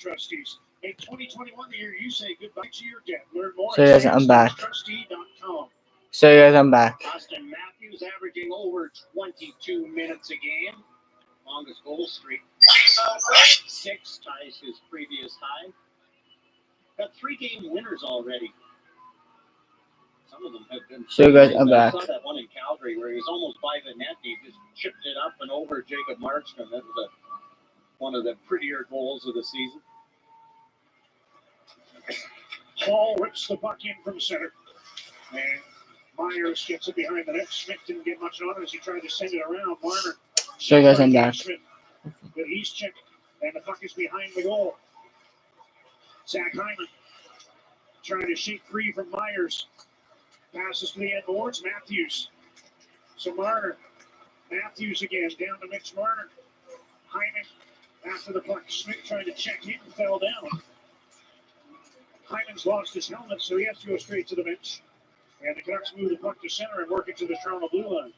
Trustees. In 2021, the year you say goodbye to your debt. Learn more So at guys, I'm back. SamsonTrustee.com. So guys, I'm back. Austin Matthews averaging over 22 minutes a game. Longest goal streak. 6 ties his previous high. Got 3-game winners already. Some of them have been. So guys, I'm I back. saw that one in Calgary where he was almost by the net. He just chipped it up and over Jacob Markstrom. That was one of the prettier goals of the season. Hall rips the puck in from center. And Myers gets it behind the net. Schmidt didn't get much on it as he tried to send it around. Marner. So guys, I'm back. But he's checked. And the puck is behind the goal. Zach Hyman trying to shake free from Myers. Passes to the end boards. Matthews. So Marner. Matthews again. Down to Mitch Marner. Hyman after the puck. Schmidt trying to check in. Fell down. Hyman's lost his helmet, so he has to go straight to the bench. And the Canucks move the puck to center and work it to the Toronto blue line.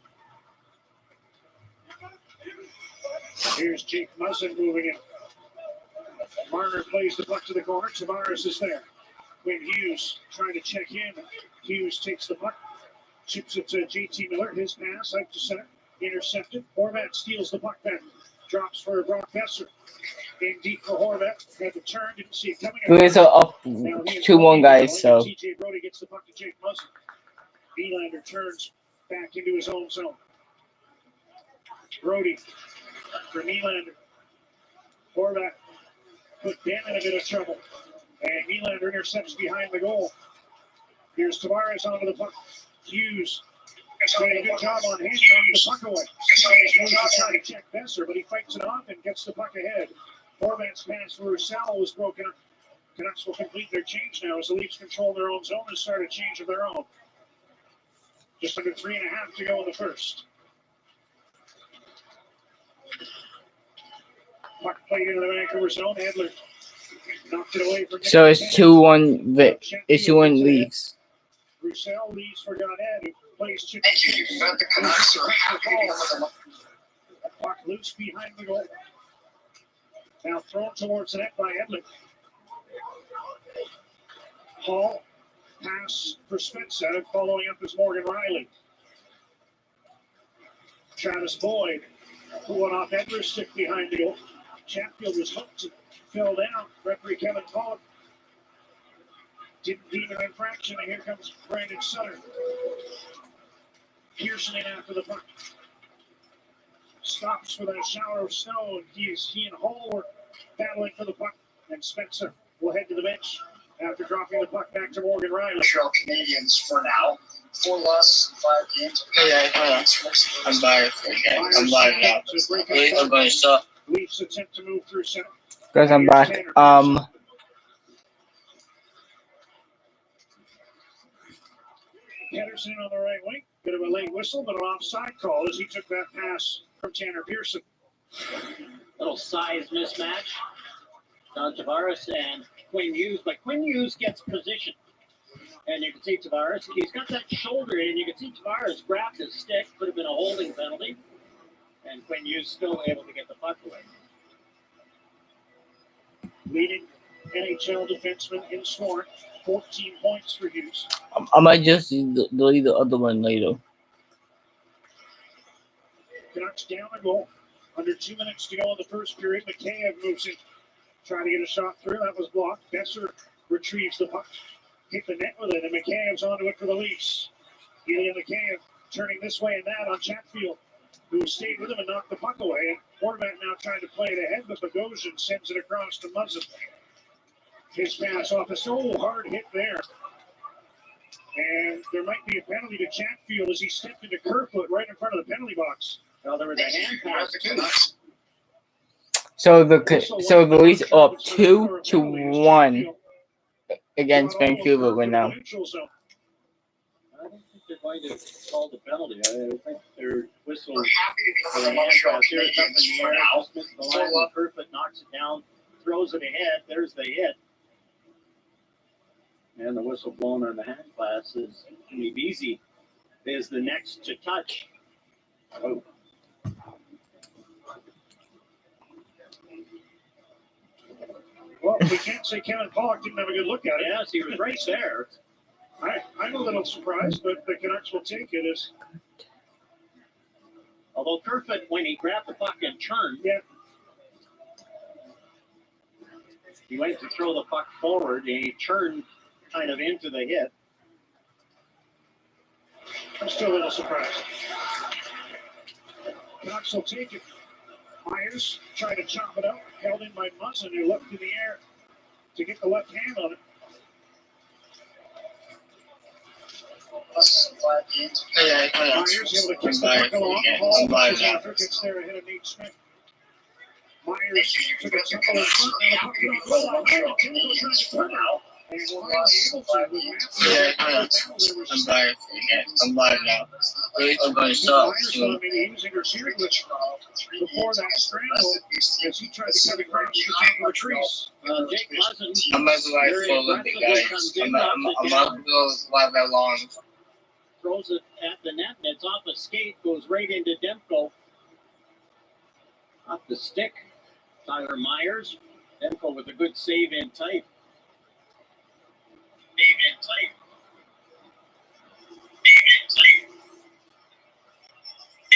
Here's Jake Muzzin moving in. Marner plays the puck to the corner. Tavares is there. Quinn Hughes trying to check in. Hughes takes the puck. Chips it to JT Miller. His pass out to center. Intercepted. Horvat steals the puck back. Drops for Brock Besser. In deep for Horvat. Had the turn. Didn't see it coming. Guys are up 2-1 guys, so. TJ Brody gets the puck to Jake Muzzin. Nylander turns back into his own zone. Brody for Nylander. Horvat put Ben in a bit of trouble. And Nylander intercepts behind the goal. Here's Tavares onto the puck. Hughes doing a good job on hand, knocking the puck away. He's trying to check Besser, but he fights it off and gets the puck ahead. Horvat's pass for Roussel was broken up. Canucks will complete their change now as the Leafs control their own zone and start a change of their own. Just under 3.5 to go in the first. Puck played into the Vancouver zone. Edler knocked it away from. So it's 2-1. It's 2-1 Leafs. Roussel leads for Garnett, who plays chip. The Canucks are happy to be with them. Puck loose behind the goal. Now thrown towards the net by Edler. Hall. Pass for Spezza, following up is Morgan Riley. Travis Boyd pulling off Edler's stick behind the goal. Chatfield was hooked and fell down. Referee Kevin Pollock didn't deem an infraction, and here comes Brandon Sutter. Pearson in after the puck. Stops with a shower of snow, and he and Hall were battling for the puck, and Spezza will head to the bench after dropping the puck back to Morgan Riley. Montreal Canadiens for now. 4 losses, 5 games. I'm live again. I'm live now. I'm going to stop. Leafs attempt to move through center. Guys, I'm back. Pedersen on the right wing. Bit of a late whistle, but an offside call as he took that pass from Tanner Pearson. Little size mismatch. John Tavares and Quinn Hughes, but Quinn Hughes gets position. And you can see Tavares, he's got that shoulder in. You can see Tavares grabbed his stick, could have been a holding penalty. And Quinn Hughes still able to get the puck away. Leading NHL defenseman in scoring, 14 points for Hughes. I might just delete the other one later. Canucks down a goal. Under 2 minutes to go in the first period. Mikheyev moves in. Trying to get a shot through. That was blocked. Besser retrieves the puck. Hit the net with it, and Mikheyev's onto it for the Leafs. Ilya Mikheyev turning this way and that on Chatfield, who stayed with him and knocked the puck away. And Horvat now trying to play it ahead, but Bogosian sends it across to Muzzin. His pass off a hard hit there. And there might be a penalty to Chatfield as he stepped into Kerfoot right in front of the penalty box. Well, there was a hand pass too. So the Leafs are up 2-1 against Vancouver right now. I don't think they're going to call the penalty. I think they're whistling. We're happy to be with the Montreal Canadiens for now. The line, Kerfoot knocks it down, throws it ahead. There's the hit. And the whistle blown on the hand pass is Nibizi is the next to touch. Oh. Well, we can't say Kevin Pollock didn't have a good look at it. Yes, he was right there. I'm a little surprised, but the Canucks will take it as. Although Kerfoot, when he grabbed the puck and turned, Yeah. he went to throw the puck forward, and he turned kind of into the hit. I'm still a little surprised. Canucks will take it. Myers tried to chop it out, held in by Munson, who looked in the air to get the left hand on it. Plus 5 games. Myers able to kick the puck along the hall. Walker gets there ahead of Nate Smith. Myers took a tumble in front, and the puck goes on goal. Timber trying to turn out. And finally able to with Matthews. I'm back. I'm back now. I'm going to stop Myers soon. thought maybe he was interfering with before that scramble as he tried to cut across the top of the trees. Jake Cousins I'm not going to full of the guys. I'm not going to go live that long. throws it at the net, and it's off a skate, goes right into Demko. Off the stick, Tyler Myers. Demko with a good save in tight.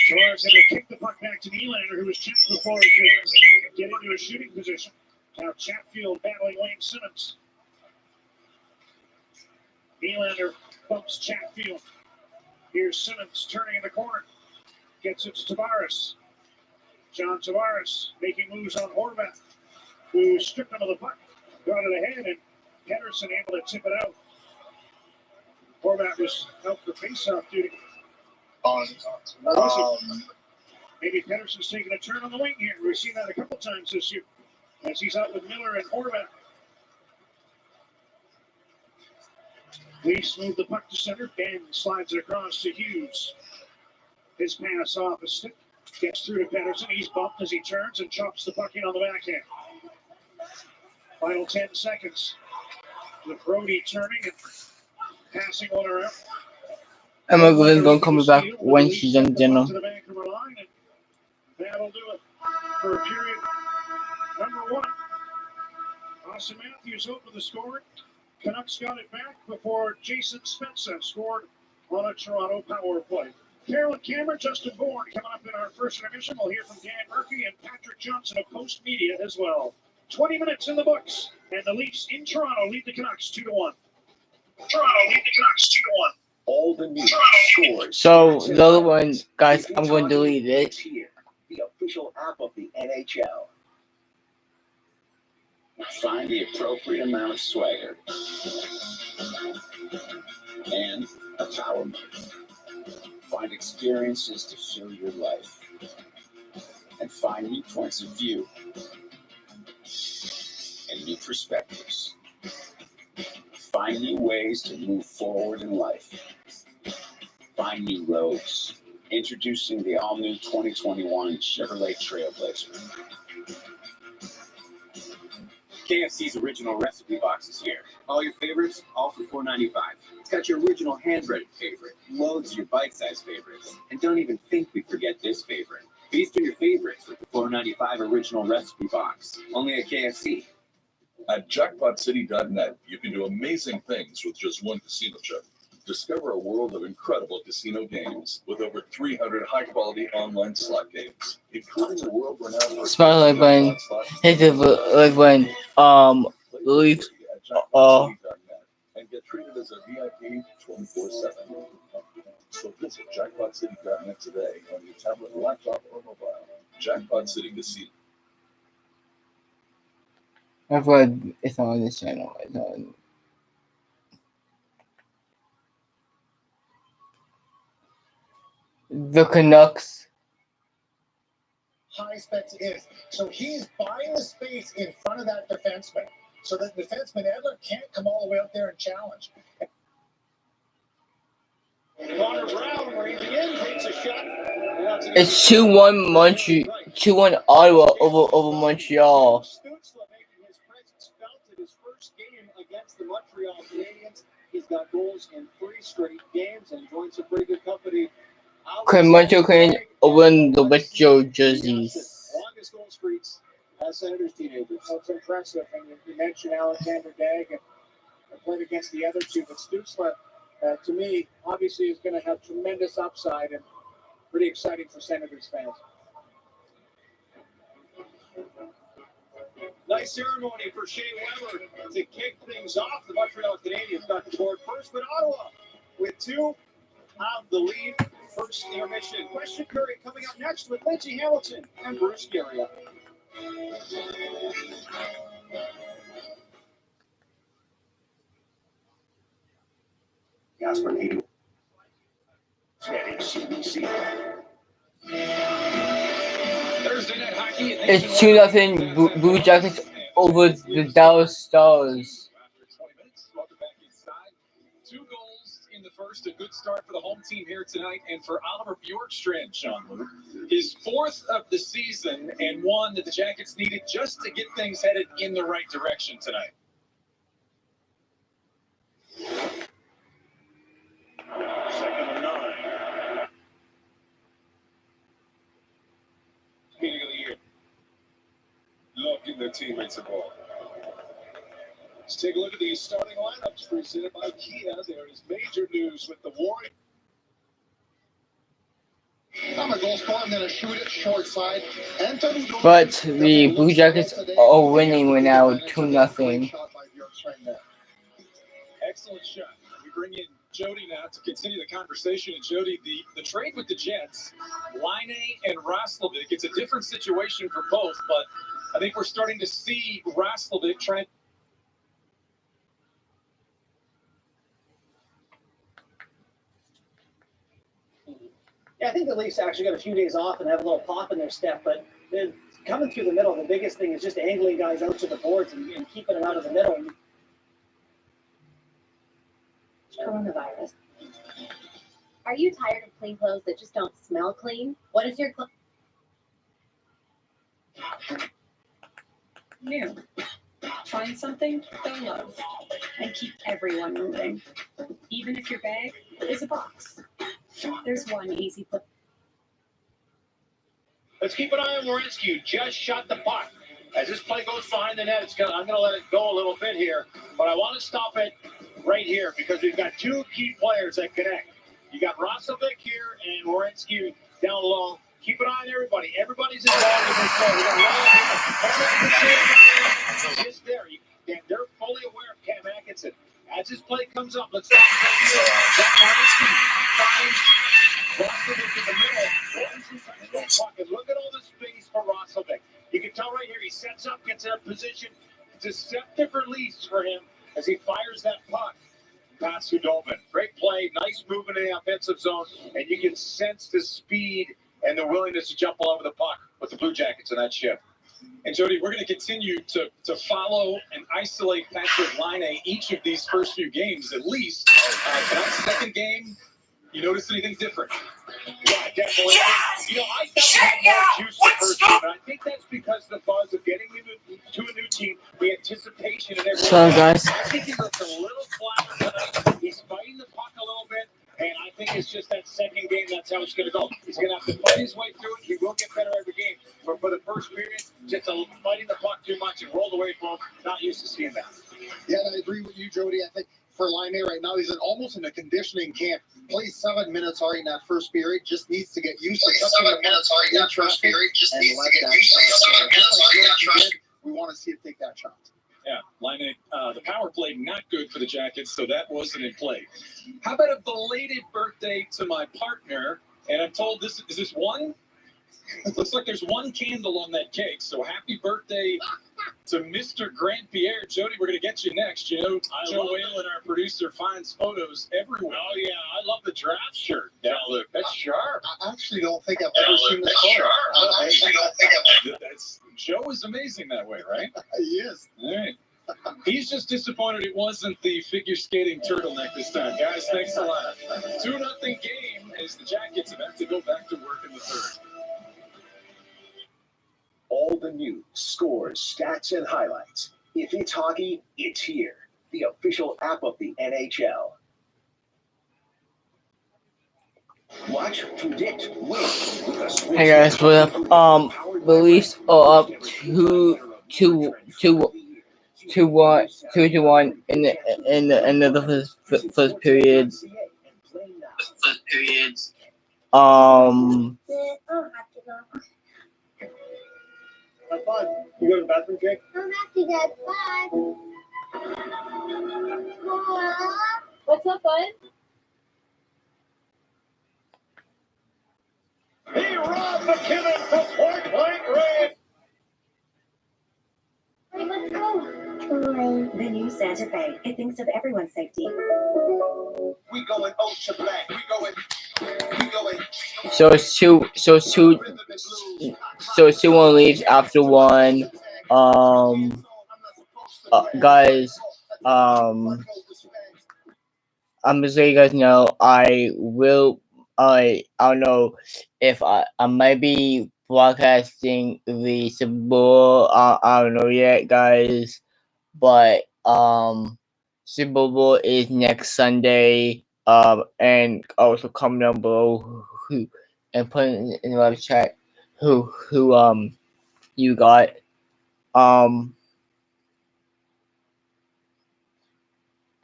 Torres had to kick the puck back to Nylander, who was checked before he could get into a shooting position. Now Chatfield battling Wayne Simmons. Nylander bumps Chatfield. Here's Simmons turning in the corner. Gets it to Tavares. John Tavares making moves on Horvat, who stripped him of the puck, got it ahead, and Pedersen able to tip it out. Horvat was out for face-off duty. Maybe Pedersen's taking a turn on the wing here. We've seen that a couple times this year as he's out with Miller and Horvat. Leafs move the puck to center. Ben slides it across to Hughes. His pass off a stick. Gets through to Pedersen. He's bumped as he turns and chops the puck in on the backhand. Final 10 seconds. With Brody turning and passing one around. Emma Glenn gonna come back when she's done dinner. To the Vancouver line, and that'll do it for period number 1. Austin Matthews opened the scoring. Canucks got it back before Jason Spencer scored on a Toronto power play. Carolyn Cameron, Justin Bourne coming up in our first intermission. We'll hear from Dan Murphy and Patrick Johnson of Post Media as well. 20 minutes in the books, and the Leafs in Toronto lead the Canucks 2-1. Toronto lead the Canucks 2-1. All the new scores. So the other one, guys, I'm going to delete it. Here, the official app of the NHL. Find the appropriate amount of swagger and a power move. Find experiences to fill your life and find new points of view and new perspectives. Find new ways to move forward in life. Find new roads. Introducing the all-new 2021 Chevrolet Trailblazer. KFC's original recipe box is here. All your favorites, all for $4.95. It's got your original hand-breaded favorite, loads of your bite-sized favorites, and don't even think we forget this favorite. Feast on your favorites with the $4.95 original recipe box. Only at KFC. At jackpotcity.net, you can do amazing things with just one casino chip. Discover a world of incredible casino games with over 300 high-quality online slot games, including the world-renowned. Smile like when hit the like when Leafs and get treated as a VIP 24/7. So visit jackpotcity.net today on your tablet, laptop, or mobile. Jackpot City Casino. I've read it's on this channel. It's on. The Canucks. High specs is. So he's buying the space in front of that defenseman so that defenseman Edler can't come all the way out there and challenge. Connor Brown ranging in, takes a shot. It's 2-1 Montreal. 2-1 Ottawa over Montreal. Stützle making his presence felt in his first game against the Montreal Canadiens. He's got goals in 3 straight games and joins some pretty good company. Can Montreal Canadiens win the retro jerseys? Longest goal streaks as Senators teenagers. Well, it's impressive. And you mentioned Alexander Dagg and played against the other two, but Stützle, to me, obviously is going to have tremendous upside and pretty exciting for Senators fans. Nice ceremony for Shea Weber to kick things off. The Montreal Canadiens got the board first, but Ottawa with 2 out the lead. First intermission. Question period coming up next with Lindsay Hamilton and Bruce Garriott. Jasper Needle. CBC. Thursday night hockey. It's 2-0 Blue Jackets over the Dallas Stars. After 20 minutes, welcome back inside. 2 goals in the first. A good start for the home team here tonight, and for Oliver Bjorkstrand, Sean Luke, his 4th of the season, and one that the Jackets needed just to get things headed in the right direction tonight. Second and 9. Beginning of the year. Love getting their teammates involved. Let's take a look at these starting lineups presented by Kia. There is major news with the Warriors. I'm a goal scorer. I'm going to shoot it short side. But the Blue Jackets are winning right now 2-0. Excellent shot. We bring in Jody now to continue the conversation. And Jody, the trade with the Jets, Line and Roslovic, it's a different situation for both, but I think we're starting to see Roslovic try. Yeah, I think the Leafs actually got a few days off and have a little pop in their step, but coming through the middle, the biggest thing is just angling guys out to the boards and keeping them out of the middle. Coronavirus. Are you tired of clean clothes that just don't smell clean? What is your New. Find something they'll love and keep everyone moving. Even if your bag is a box. There's one easy place. Let's keep an eye on Werenski. Just shot the puck. As this play goes behind the net, I'm going to let it go a little bit here, but I want to stop it right here because we've got 2 key players that connect. You got Roslovic here and Werenski down low. Keep an eye on everybody. Everybody's involved in this play. Just there. They're fully aware of Cam Atkinson. As this play comes up, let's stop Werenski finds Roslovic in the middle. And look at all the space for Roslovic. You can tell right here, he sets up, gets in a position. Deceptive release for him as he fires that puck. Past Hudobin. Great play, nice movement in the offensive zone, and you can sense the speed and the willingness to jump all over the puck with the Blue Jackets in that shift. And Jody, we're going to continue to follow and isolate Patrick Line each of these first few games at least. Tonight's second game, you notice anything different? Yeah, definitely. Yes! You know, I thought we had more juice the first game, and I think that's because the buzz of getting to a new team, the anticipation and everything. So, guys. I think he looked a little flatter tonight. He's fighting the puck a little bit, and I think it's just that second game, that's how it's going to go. He's going to have to fight his way through it. He will get better every game. But for the first period, just fighting the puck too much and rolled away from him, not used to seeing that. Yeah, I agree with you, Jody. I think for Line right now, he's almost in a conditioning camp. Plays 7 minutes already in that first period. Just needs to get used to touching 7 minutes already in that first period. Just needs to get used to 7 minutes already in that first. We want to see him take that shot. Yeah, Line the power play not good for the Jackets, so that wasn't in play. How about a belated birthday to my partner? And I'm told is this one? Looks like there's one candle on that cake. So happy birthday to Mr. Grant Pierre. Jody, we're going to get you next. You know, Joe Whalen, our producer, finds photos everywhere. Oh, yeah. I love the draft shirt. Yeah, look, that's sharp. I actually don't think I've ever seen this photo. I actually don't think I've Joe is amazing that way, right? He is. All right. He's just disappointed it wasn't the figure skating turtleneck this time. Guys, thanks a lot. 2-0 game as the Jackets about to go back to work in the third. all the news, scores, stats, and highlights. If it's hockey, it's here. The official app of the NHL. Watch, predict, win with a Sportsnet Hey guys, what up? powered by Beliefs Red Bull. are up 2-1 in the first period. Have fun. You go to the bathroom, Jake? I'm happy, Dad. Bye. What's up, bud? He robbed McKinnon for point-blank range. Hey, let's go. The new Santa Fe. It thinks of everyone's safety. We going ultra black. We going. So it's 2-1 leads after one. Guys, I'm just letting you guys know I don't know if I might be broadcasting the Super Bowl. I don't know yet, guys, but Super Bowl is next Sunday. And also comment down below who and put in the live chat who you got.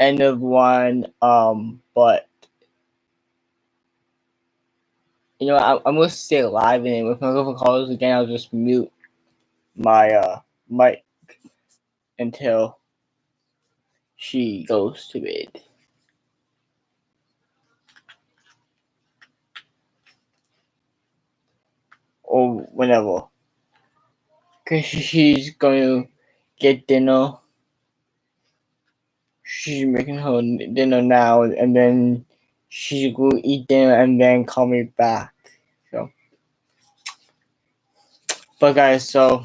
End of one. But you know, I'm gonna stay live, and if my girlfriend calls again, I'll just mute my mic until she goes to bed. Or whenever. Cause she's going to get dinner. She's making her dinner now, and then she's going to eat dinner and then call me back. So, but guys, so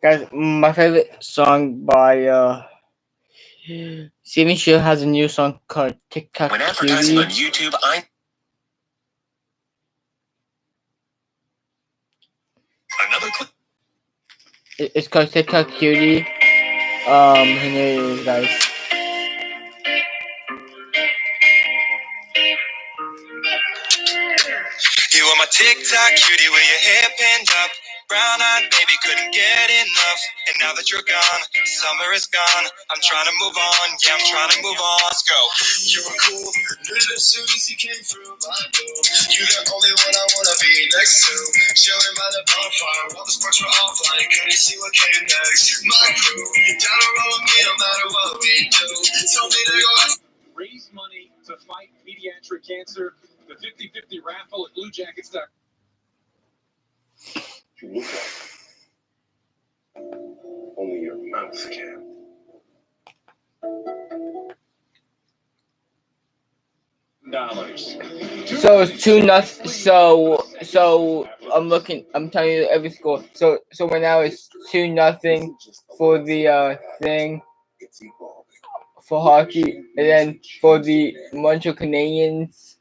guys, my favorite song by Steven Shield has a new song called TikTok When advertising Cutie. on YouTube, another clip. It's called TikTok Cutie. Here it is, guys. You are my TikTok cutie with your hair pinned up. Brown-eyed baby couldn't get enough. And now that you're gone, summer is gone. I'm trying to move on, yeah, I'm trying to move on. Let's go. You were cool, knew that as soon as you came through my door. You the only one I wanna be next to. Chilling by the bonfire while the sparks were offline. Couldn't see what came next. My crew, down the road with me no matter what we do. Tell me to go. Raise money to fight pediatric cancer. The 50-50 raffle at Blue Jackets. Only your mouth can. So it's 2-0. So I'm telling you every score. So right now it's 2-0 for the thing for hockey, and then for the Montreal Canadiens.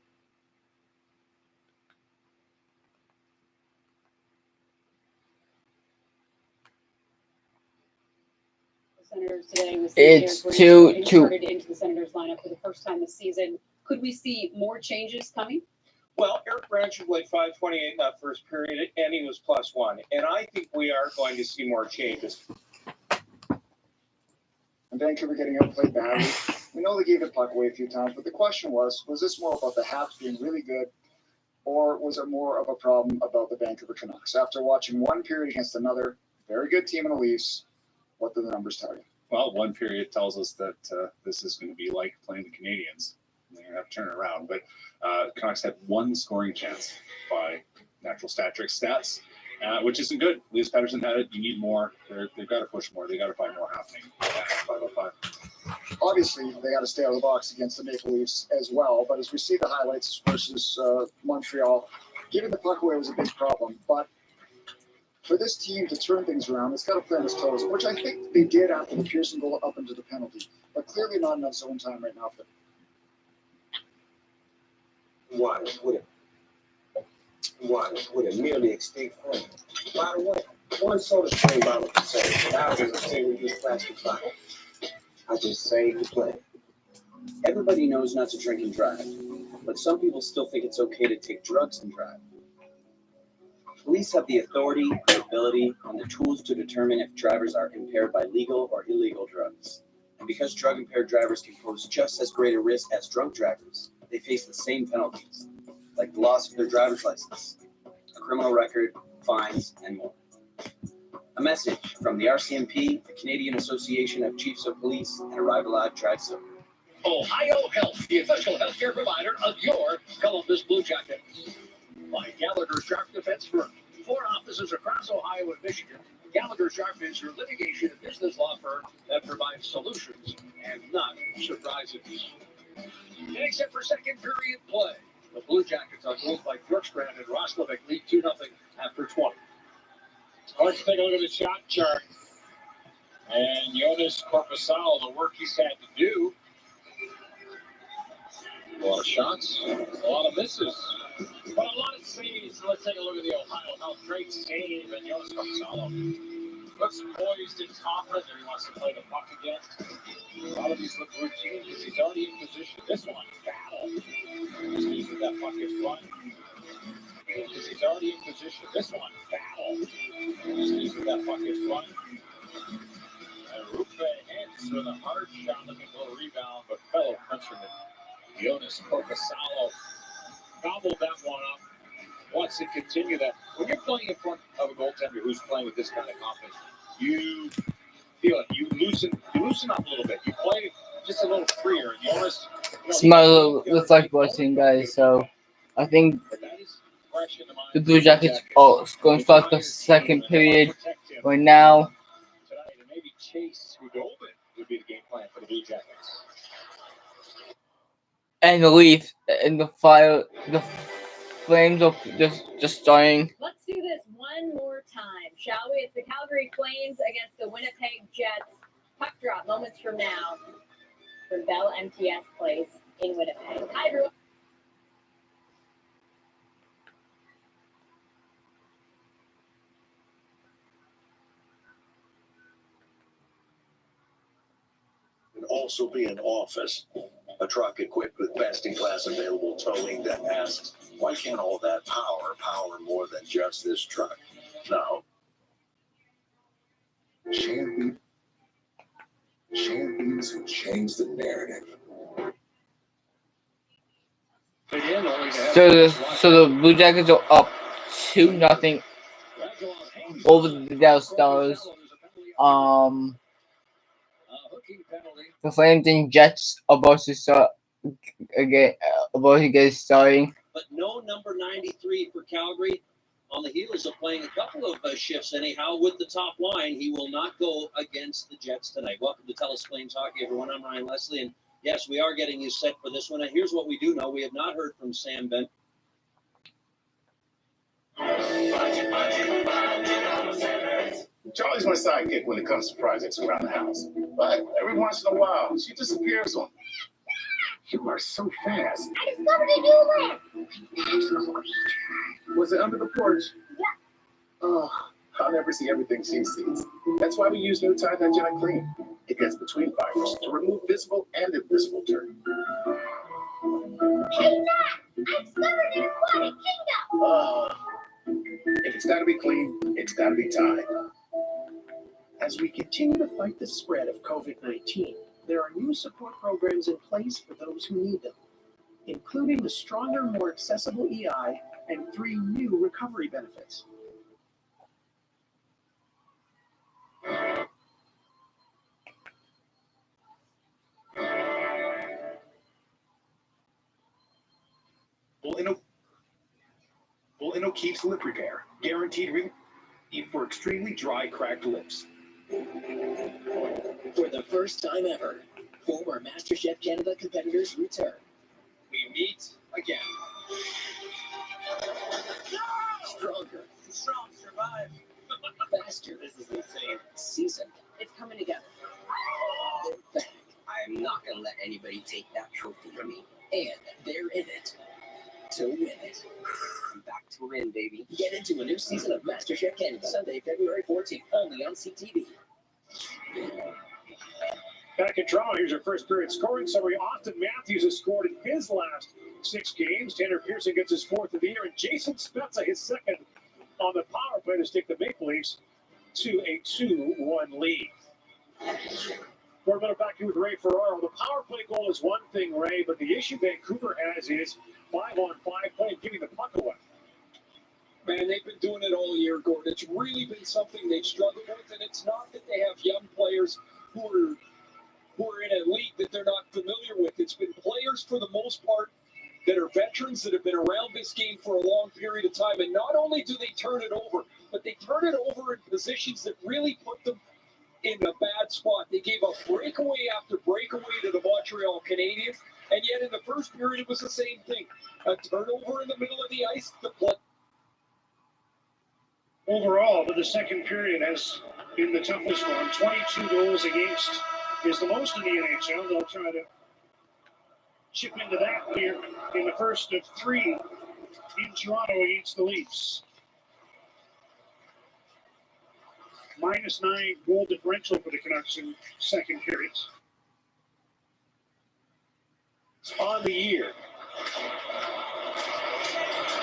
Senators today with It's started 2-2. into the Senators lineup for the first time this season. Could we see more changes coming? Well, Eric Branson played 5:28 in that first period, and he was +1. And I think we are going to see more changes. And Vancouver getting outplayed badly. We know they gave the puck away a few times, but the question was this more about the Habs being really good, or was it more of a problem about the Vancouver Canucks? After watching one period against another very good team in the Leafs, what do the numbers tell you? Well, one period tells us that this is going to be like playing the Canadiens. They're going to have to turn it around. But Canucks had one scoring chance by natural stat trick stats, which isn't good. Elias Pettersson had it. You need more. They've got to push more. They've got to find more happening. 5-on-5. Obviously, they got to stay out of the box against the Maple Leafs as well. But as we see the highlights versus Montreal, giving the puck away was a big problem. But for this team to turn things around, it's got to play on its toes, which I think they did after the Pearson goal up into the penalty. But clearly not enough zone time right now for them. Why? Watch with a nearly extinct flame. By the way, one soda stream bottle contains thousands of single-use plastic bottles. I just saved the planet. Everybody knows not to drink and drive, but some people still think it's okay to take drugs and drive. Police have the authority, the ability, and the tools to determine if drivers are impaired by legal or illegal drugs. And because drug-impaired drivers can pose just as great a risk as drunk drivers, they face the same penalties, like the loss of their driver's license, a criminal record, fines, and more. A message from the RCMP, the Canadian Association of Chiefs of Police, and Arrive Alive Drive Sober. Ohio Health, the official healthcare provider of your Columbus Blue Jackets. By Gallagher Sharp Defense Firm. 4 offices across Ohio and Michigan. Gallagher Sharp is your litigation and business law firm that provides solutions and not surprises. And except for second period play, the Blue Jackets on goals by Bjorkstrand and Roslovic lead 2-0 after 20. Let's take a look at the shot chart. And Jonas Corposalo, the work he's had to do. A lot of shots, a lot of misses, but a lot of saves. Let's take a look at the Ohio Health. Great save, and Jonas Corposalo looks poised and confident that he wants to play the puck again. A lot of these look routine because he's already in position. This one, battle. See if that puck is fun. Because he's already in position. This one, battle. See if that puck is fun. And Rupe hits with a hard shot, looking for a rebound, but fellow countryman Jonas Corposalo gobbled that one up. Wants to continue that. When you're playing in front of a goaltender who's playing with this kind of confidence, you feel it. You loosen up a little bit. You play just a little freer. And Jonas, Smile looks like watching, guys. So I think the Blue Jackets are going to start the second period right now. tonight, and maybe Chase Hudobin would be the game plan for the Blue Jackets. And the Leafs and the Flames are just starting. Let's do this one more time, shall we? It's the Calgary Flames against the Winnipeg Jets. Puck drop moments from now for Bell MTS Place in Winnipeg. Hi, everyone. Also be an office, a truck equipped with best-in-class available towing that asks, why can't all that power more than just this truck? No. Champions who change the narrative. So the Blue Jackets are up 2-0 over the Dallas Stars. The Flames and Jets are about to start again. About to get starting. But no number 93 for Calgary. On the heels of playing a couple of shifts anyhow with the top line, he will not go against the Jets tonight. Welcome to Telus Flames Hockey, everyone. I'm Ryan Leslie, and yes, we are getting you set for this one. And here's what we do know: we have not heard from Sam Bent. Charlie's my sidekick when it comes to projects around the house. But every once in a while, she disappears on me. You are so fast. I discovered a new lab. Was it under the porch? Yeah. Oh, I'll never see everything she sees. That's why we use new Tide Hygienic Clean. It gets between fibers to remove visible and invisible dirt. Hey, Matt! I discovered an aquatic kingdom. If it's got to be clean, it's got to be Tide. As we continue to fight the spread of COVID-19, there are new support programs in place for those who need them, including the stronger, more accessible EI and 3 new recovery benefits. Well, O'Keefe's Lip Repair. Guaranteed relief for extremely dry, cracked lips. For the first time ever, former MasterChef Canada competitors return. We meet again. Stronger. Strong survive. Faster. This is insane. Seasoned. It's coming together. They're back. I am not going to let anybody take that trophy from me. And they're in it. to win it. I'm back to win, baby. Get into a new season of MasterChef Canada, Sunday, February 14th, only on CTV. Back in Toronto, here's your first period scoring summary. Austin Matthews has scored in his last 6 games. Tanner Pearson gets his 4th of the year, and Jason Spezza his 2nd on the power play to take the Maple Leafs to a 2-1 lead. For a minute back here with Ray Ferraro. The power play goal is one thing, Ray, but the issue Vancouver has is 5-on-5 play, giving the puck away. Man, they've been doing it all year, Gordon. It's really been something they've struggled with, and it's not that they have young players who are in a league that they're not familiar with. It's been players, for the most part, that are veterans that have been around this game for a long period of time. And not only do they turn it over, but they turn it over in positions that really put them in a bad spot. They gave up breakaway after breakaway to the Montreal Canadiens, and yet in the first period it was the same thing. A turnover in the middle of the ice, the play. Overall, but the second period has been the toughest one. 22 goals against is the most in the NHL. They'll try to chip into that here in the first of 3 in Toronto against the Leafs. -9 goal differential for the Canucks in second periods. On the year.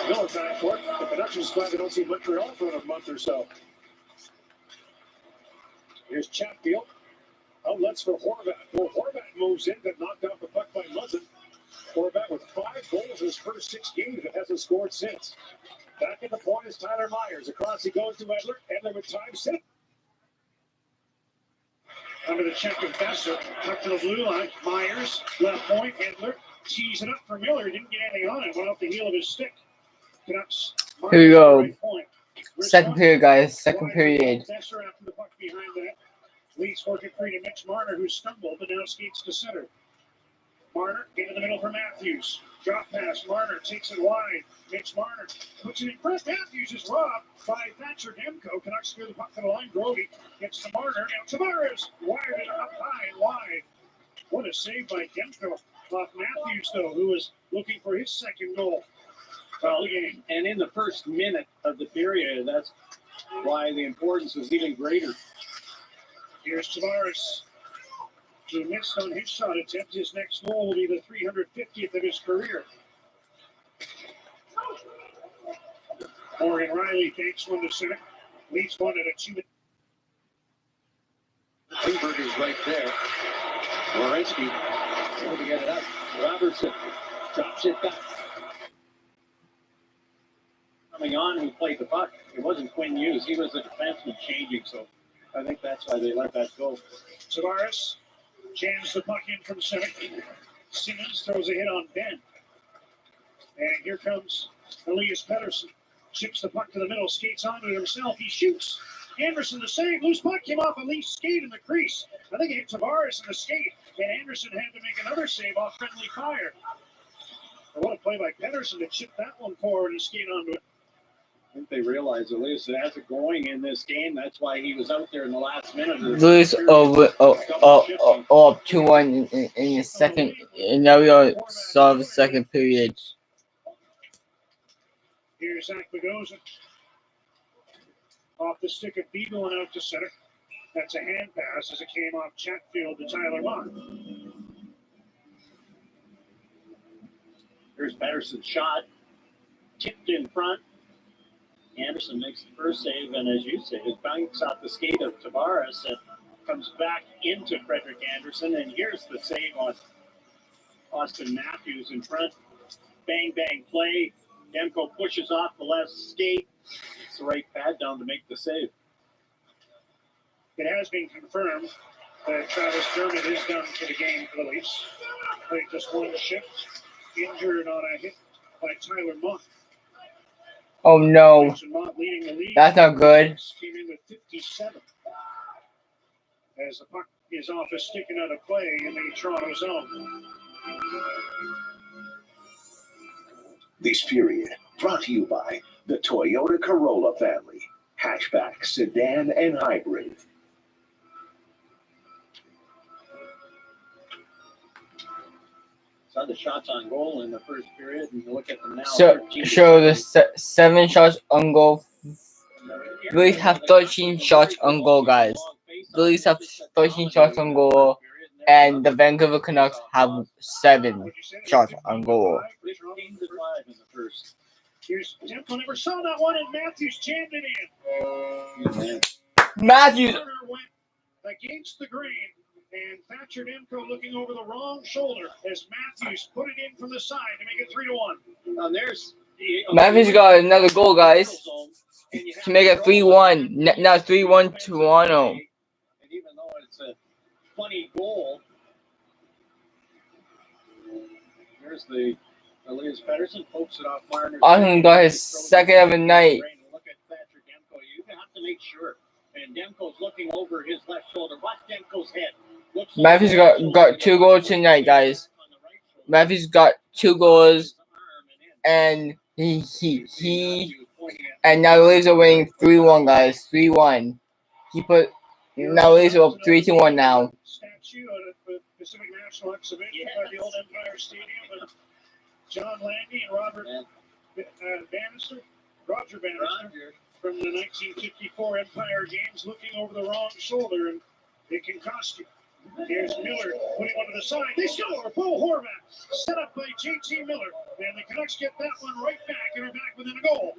Miller back for it. The Canucks is glad they don't see Montreal for a month or so. Here's Chatfield. Outlets for Horvat. Well, Horvat moves in, but knocked off the puck by Muzzin. Horvat with 5 goals in his first 6 games, but hasn't scored since. Back at the point is Tyler Myers. Across he goes to Edler. Edler with time set. Under the check of Besser. Tuck to the blue line. Myers, left point. Edler tees it up for Miller. Didn't get anything on it. Went off the heel of his stick. Canucks. Here we go. Right point. Second period, guys. Second period. Besser after the puck behind the net. Leafs working free to Mitch Marner, who stumbled but now skates to center. Marner into the middle for Matthews. Drop pass. Marner takes it wide. Mitch Marner puts it in front. Matthews is robbed by Thatcher Demko. Canucks clear the puck to the line. Brody gets to Marner. Now Tavares wired it up high and wide. What a save by Demko off Matthews, though, who was looking for his 2nd goal. Well, and in the first minute of the period, that's why the importance is even greater. Here's Tavares, who missed on his shot attempt. His next goal will be the 350th of his career. Morgan Riley takes one to center. Leafs one at a 2. Klingberg is right there. Werenski able to get it up. Robertson drops it back. Coming on, who played the puck. It wasn't Quinn Hughes. He was a defenseman changing, so I think that's why they let that go. Tavares jams the puck in from center. Simmons throws a hit on Ben. And here comes Elias Pettersson. Chips the puck to the middle, skates onto it himself. He shoots. Anderson the save. Loose puck came off a Leafs skate in the crease. I think it hit Tavares in the skate. And Anderson had to make another save off friendly fire. And what a play by Pettersson to chip that one forward and skate onto it. I think they realize Elias has it going in this game. That's why he was out there in the last minute. Lewis over up 2-1 in the second. And now we saw the second period. Here's Zach Bogosian. Off the stick of Beagle and out to center. That's a hand pass as it came off Chatfield to Tyler Mock. Here's Pettersson's shot. Tipped in front. Anderson makes the first save, and as you say, it bounces off the skate of Tavares and comes back into Frederik Andersen. And here's the save on Austin Matthews in front. Bang, bang play. Demko pushes off the left skate. It's the right pad down to make the save. It has been confirmed that Travis Dermott is done for the game for the Leafs. Played just one shift, injured on a hit by Tyler Mock. Oh no, leading the league. That's not good. Came in with 57 as the puck is off a stick and out of play in the Toronto zone. This period brought to you by the Toyota Corolla family. Hatchback, sedan, and hybrid. Saw the shots on goal in the first period, and look at them now. So 7 shots on goal. Blues have 13 shots on goal, guys. Blues have 13 shots on goal, and the Vancouver Canucks have 7 shots on goal. 15 to 5 in the first. Here's Demko, never saw that one, and Matthews jammed it in. Matthews Turner went against the grain, and Thatcher Demko looking over the wrong shoulder as Matthews put it in from the side to make it 3-1. And there's Matthews got another goal, guys, to make it 3-1. Now 3-1 Toronto. And even though it's a funny goal, here's the Elias Pettersson pokes it off Marner. Austin got his second of the night. Look at Thatcher Demko. You have to make sure. And Demko's looking over his left shoulder. Watch Demko's head. Matthews got 2 goals tonight, guys. Matthews got 2 goals, and and now the Leafs are winning 3-1, guys. 3-1. Now the Leafs are up 3-1 now. Statue at the Pacific National Exhibition by the old Empire Stadium. John Landy and Roger Bannister from the 1954 Empire Games looking over the wrong shoulder, and it can cost you. Here's Miller putting one to the side. They score. Bo Horvat set up by J.T. Miller, and the Canucks get that one right back and are back within a goal.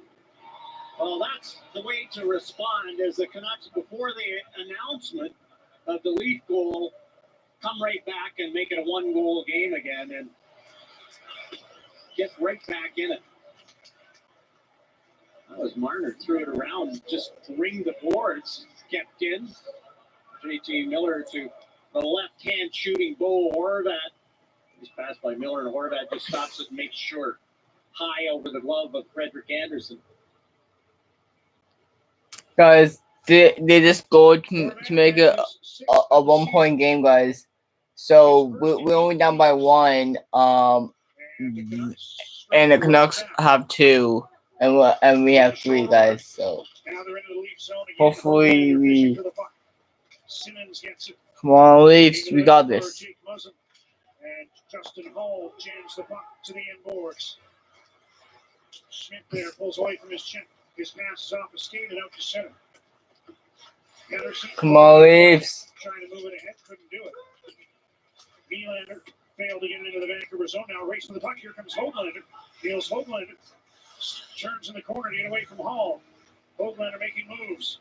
Well, that's the way to respond as the Canucks, before the announcement of the Leaf goal, come right back and make it a 1-goal game again and get right back in it. That was Marner threw it around, just ringed the boards, kept in. J.T. Miller to the left-hand shooting Bo Horvat. He's passed by Miller, and Horvat just stops it and makes sure. High over the glove of Frederik Andersen. Guys, they just scored to make it a 1-point game, guys. So we're only down by 1. And the Canucks have 2, and we have 3, guys. So hopefully we. Come on, Leafs, we got this. And Justin Hall jams the puck to the end boards. Schmidt there pulls away from his chin. His pass is off the skate and out to center. Pettersson. Come on, Leafs. Trying to move it ahead, couldn't do it. Nylander failed to get into the Vancouver zone. Now racing the puck. Here comes Höglander. Niels Höglander turns in the corner to get away from Hall. Höglander making moves.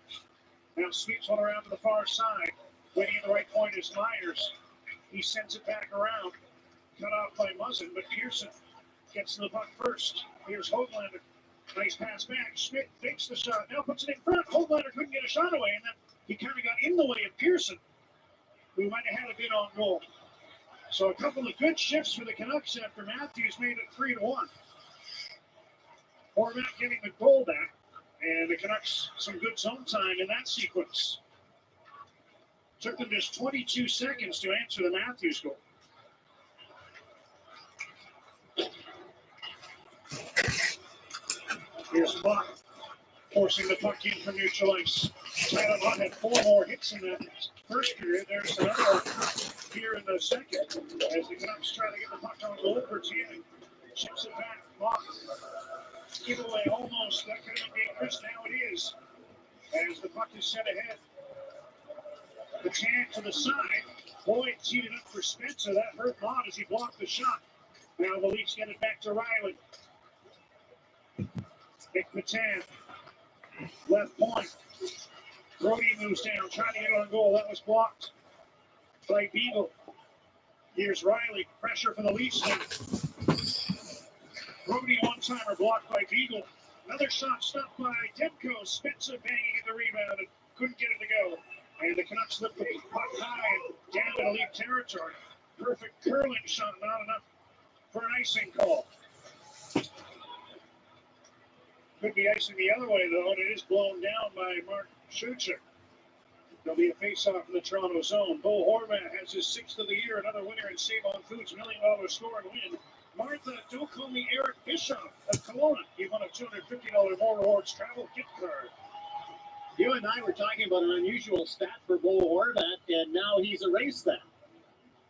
Now sweeps one around to the far side. Waiting at the right point is Myers. He sends it back around. Cut off by Muzzin, but Pearson gets to the puck first. Here's Höglander. Nice pass back. Schmidt takes the shot. Now puts it in front. Höglander couldn't get a shot away, and then he kind of got in the way of Pearson, who might have had a bit on goal. So a couple of good shifts for the Canucks after Matthews made it 3-1. Horvat getting the goal back, and the Canucks some good zone time in that sequence. Took them just 22 seconds to answer the Matthews goal. Here's Buck forcing the puck in from neutral ice. Tyler Buck had 4 more hits in that first period. There's another one here in the second as the Canucks try to get the puck on goal for team. Chips it back. Buck. Giveaway almost. That could have been dangerous. Now it is. As the puck is set ahead. The chance to the side. Boyd teed it up for Spencer. That hurt Mott as he blocked the shot. Now the Leafs get it back to Riley. Nick Patan. Left point. Brody moves down, trying to get on goal. That was blocked by Beagle. Here's Riley. Pressure for the Leafs now. Brody one-timer blocked by Beagle. Another shot stopped by Demko. Spencer banging at the rebound and couldn't get it to go. And the Canucks lift the puck high and down in elite territory. Perfect curling shot, not enough for an icing call. Could be icing the other way, though, and it is blown down by Mark Schucher. There'll be a face-off in the Toronto zone. Bo Horvat has his 6th of the year, another winner in Save On Foods $1 million score and win. Martha, don't call me Eric Bischoff of Kelowna. He won a $250 More Rewards travel gift card. You and I were talking about an unusual stat for Bo Horvat, and now he's erased that.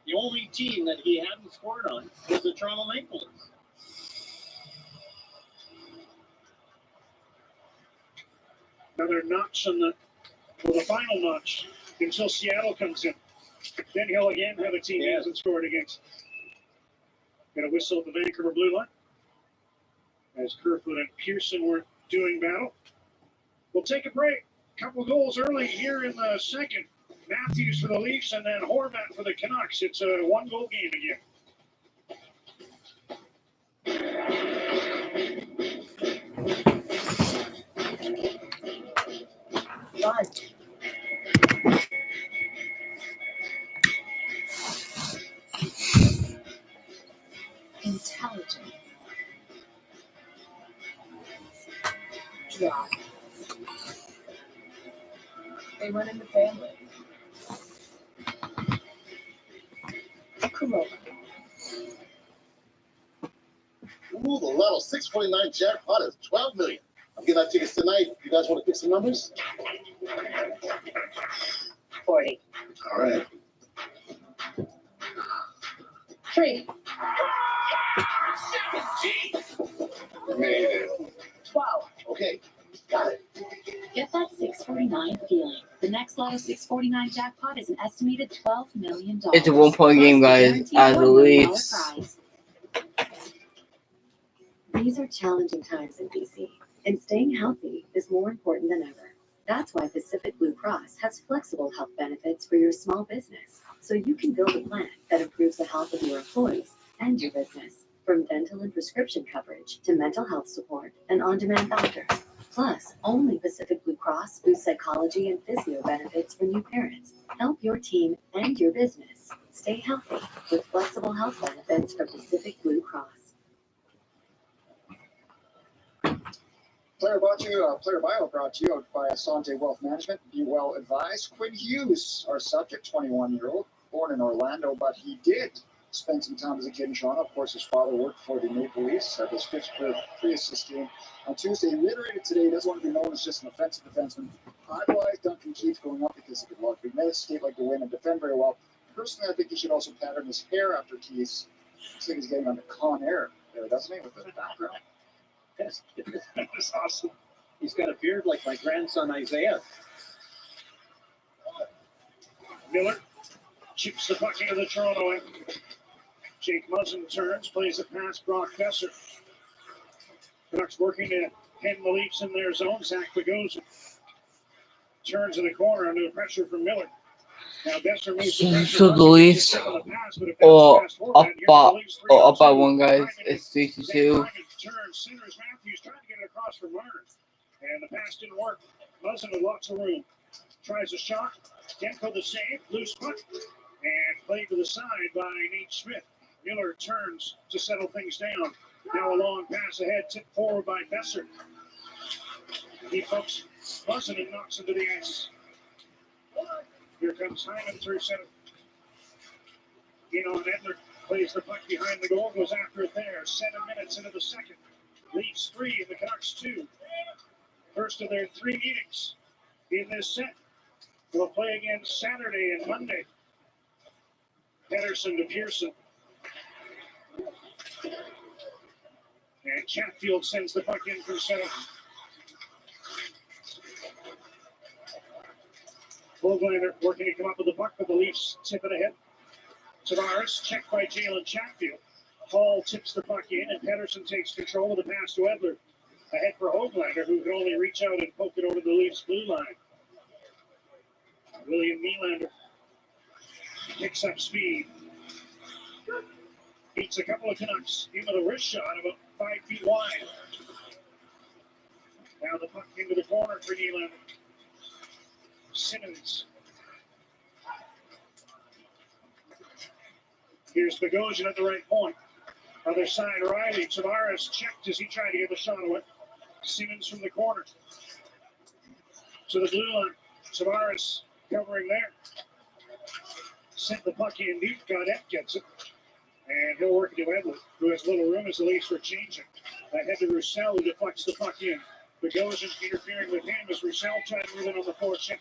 The only team that he hadn't scored on was the Toronto Maple Leafs. Another notch on the final notch until Seattle comes in. Then he'll again have a team he hasn't scored against. Got a whistle at the Vancouver blue line as Kerfoot and Pearson were doing battle. We'll take a break. Couple goals early here in the second. Matthews for the Leafs and then Horvat for the Canucks. It's a one-goal game again. Run. Intelligent. Drop. They run in the family. Corona. Ooh, the Lotto 649 jackpot is $12 million. I'm getting our tickets tonight. You guys want to pick some numbers? 40. All right. 3. Made it. 12. Okay, got it. Get that 649 feeling. The next Lotto 649 jackpot is an estimated $12 million. It's a 1-point game, guys, as the Leafs. These are challenging times in BC, and staying healthy is more important than ever. That's why Pacific Blue Cross has flexible health benefits for your small business, so you can build a plan that improves the health of your employees and your business, from dental and prescription coverage to mental health support and on-demand doctors. Plus, only Pacific Blue Cross boosts psychology and physio benefits for new parents. Help your team and your business stay healthy with flexible health benefits from Pacific Blue Cross. Player bio brought to you by Asante Wealth Management. Be well advised. Quinn Hughes, our subject, 21-year-old, born in Orlando, but he did spend some time as a kid in Toronto. Of course, his father worked for the Maple Leafs, had his fifth pre-assist game on Tuesday. He reiterated today he doesn't want to be known as just an offensive defenseman. Idolized Duncan Keith growing up because of good luck. He made a skate like the win and defend very well. Personally, I think he should also pattern his hair after Keith. Looks like he's getting on the Con Air there, doesn't he, with the background? Yes, that's awesome. He's got a beard like my grandson Isaiah. Miller chips the puck into the Toronto end. Jake Muzzin turns, plays it past Brock Besser. Canucks working to pin the Leafs in their zone. Zach Bogosian turns in the corner under the pressure from Miller. Now Besser moves the pressure. So the Leafs are up by one, guys. It's 3-2. Turns, centers Matthews trying to get it across for Marner. And the pass didn't work. Muzzin with lots of room. Tries a shot. Demko the save. Loose puck. And played to the side by Nate Schmidt. Miller turns to settle things down. Now a long pass ahead, tipped forward by Besser. He pokes Muzzin and knocks into the ice. Here comes Hyman through center. In on Edler. Plays the puck behind the goal, goes after it there. 7 minutes into the second. Leafs 3 and the Canucks 2. First of their 3 meetings in this set. They'll play again Saturday and Monday. Pedersen to Pearson. And Chatfield sends the puck in for center. Hoglander working to come up with the puck, but the Leafs tip it ahead. Tavares checked by Jalen Chatfield. Hall tips the puck in, and Pedersen takes control of the pass to Edler. Ahead for Hoglander, who can only reach out and poke it over the Leafs blue line. William Nylander picks up speed. Beats a couple of Canucks into the wrist shot about 5 feet wide. Now the puck into the corner for Nylander. Simmons. Here's Bogosian at the right point. Other side, Riley. Tavares checked as he tried to get the shot away. Simmons from the corner. To the blue line. Tavares covering there. Sent the puck in deep. Gaudette gets it. And he'll work it to Edler, who has little room as the Leafs are changing. Ahead to Roussel, who deflects the puck in. Bogosian interfering with him as Roussel tries to move it on the forecheck.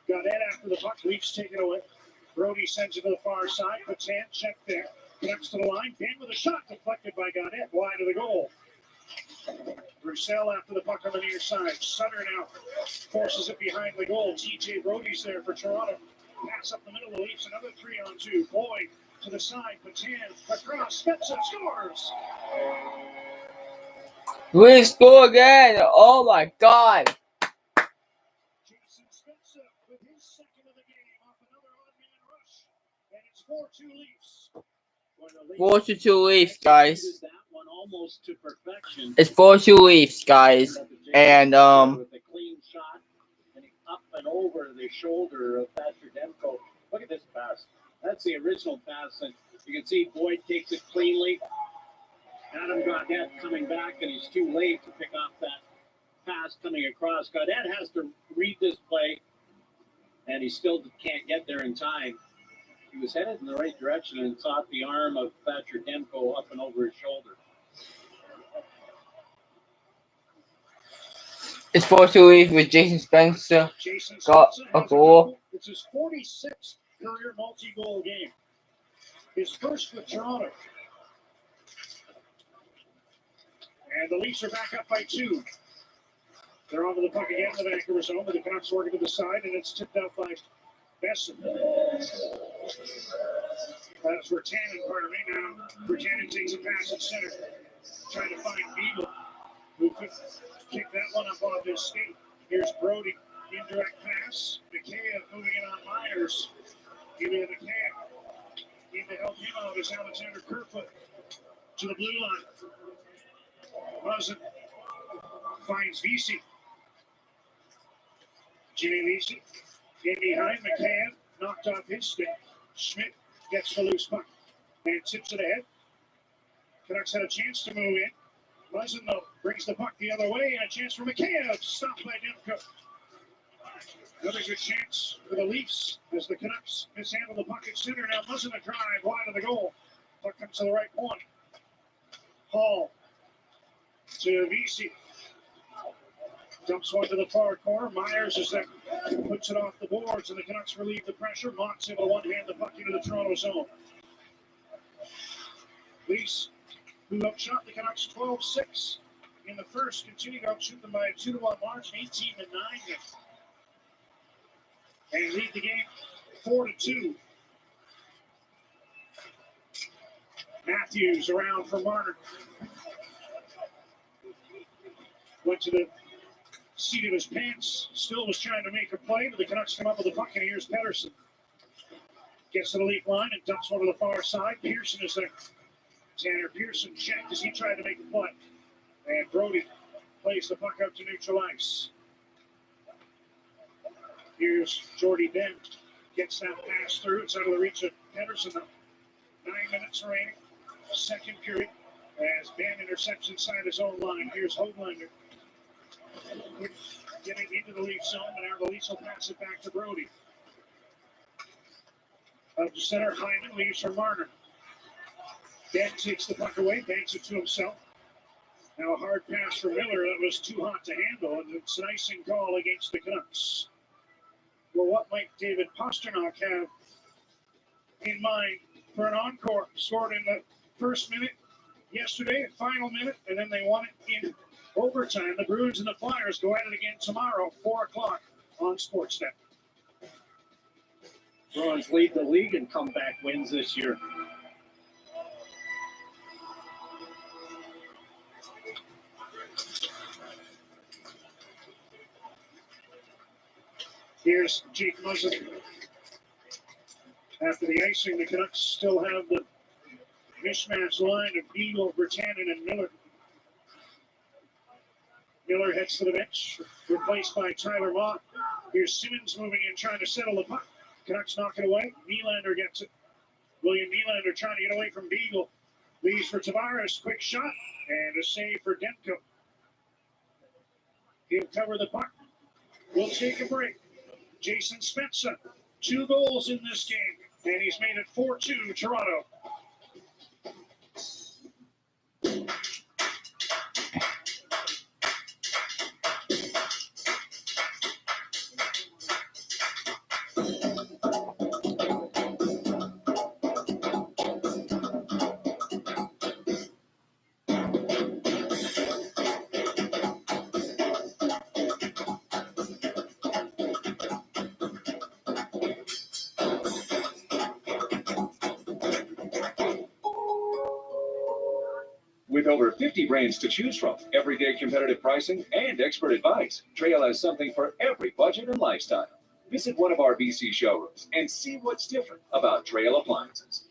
Gaudette after the puck. Leafs take it away. Brody sends it to the far side. Patan check there. Connects to the line. Ben with a shot deflected by Gaudette wide of the goal. Roussel after the puck on the near side. Sutter now forces it behind the goal. TJ Brody's there for Toronto. Pass up the middle. The Leafs another 3-on-2. Boyd to the side. Patan across. Spencer scores. We score again! Oh my god! Jason Spencer with his second of the game off another odd man rush. And it's 4-2 Leafs. 4-2 Leafs, guys. That one almost to perfection. It's 4-2 Leafs, guys. And With a clean shot and up and over the shoulder of Thatcher Demko. Look at this pass. That's the original pass, and you can see Boyd takes it cleanly. Adam Gaudette coming back, and he's too late to pick off that pass coming across. Gaudette has to read this play, and he still can't get there in time. He was headed in the right direction and caught the arm of Thatcher Demko up and over his shoulder. it's 4-2 Leafs with Jason Spencer. Got a goal. It's his 46th career multi-goal game. His first with Toronto. And the Leafs are back up by 2. They're onto the puck again in the Vancouver zone, but the Canucks working to the side, and it's tipped out by Besson. That's Virtanen, pardon me. Now Virtanen takes a pass at center, trying to find Beagle, who could kick that one up off his skate. Here's Brody, indirect pass. Mikheyev moving it on Myers. Giving it to Mikheyev. Need to help him out is Alexander Kerfoot to the blue line. Muzzin finds Vesey. Jimmy Vesey in behind Mikheyev, knocked off his stick. Schmidt gets the loose puck and tips it ahead. Canucks had a chance to move in. Muzzin, though, brings the puck the other way, and a chance for Mikheyev, stopped by Demko. Another good chance for the Leafs as the Canucks mishandle the puck at center. Now Muzzin a drive wide of the goal. Puck comes to the right point. Hall to Vesey. Dumps one to the far corner. Myers is there. Puts it off the boards, and the Canucks relieve the pressure. Mott's able to one-hand the puck into the Toronto zone. Leafs, who outshot the Canucks 12-6 in the first, continue to outshoot them by a 2-1 margin, 18-9. And lead the game 4-2. Matthews around for Marner. Went to the seat of his pants. Still was trying to make a play, but the Canucks come up with the puck, and here's Pettersson. Gets to the lead line and dumps one to the far side. Pearson is there. Tanner Pearson checked as he tried to make a play. And Brody plays the puck out to neutral ice. Here's Jordy Benn. Gets that pass through. It's out of the reach of Pettersson. 9 minutes remaining. Second period. As Benn intercepts inside his own line. Here's Höglander. Getting into the Leaf zone, and now the Leafs will pass it back to Brody. Up to center, Hyman leaves for Marner. Ben takes the puck away, banks it to himself. Now a hard pass for Miller that was too hot to handle, and it's an icing call against the Canucks. Well, what might David Pastrnak have in mind for an encore? Scored in the first minute yesterday, final minute, and then they won it in overtime. The Bruins and the Flyers go at it again tomorrow, 4 o'clock on Sportsnet. Bruins lead the league in comeback wins this year. Here's Jake Muzzin. After the icing, the Canucks still have the mismatch line of Beagle, Virtanen, and Miller. Miller heads to the bench, replaced by Tyler Mott. Here's Simmons moving in, trying to settle the puck. Canucks knock it away. Nylander gets it. William Nylander trying to get away from Beagle. Leaves for Tavares. Quick shot. And a save for Demko. He'll cover the puck. We'll take a break. Jason Spencer, 2 goals in this game. And he's made it 4-2 Toronto. With over 50 brands to choose from, everyday competitive pricing, and expert advice, Trail has something for every budget and lifestyle. Visit one of our BC showrooms and see what's different about Trail Appliances.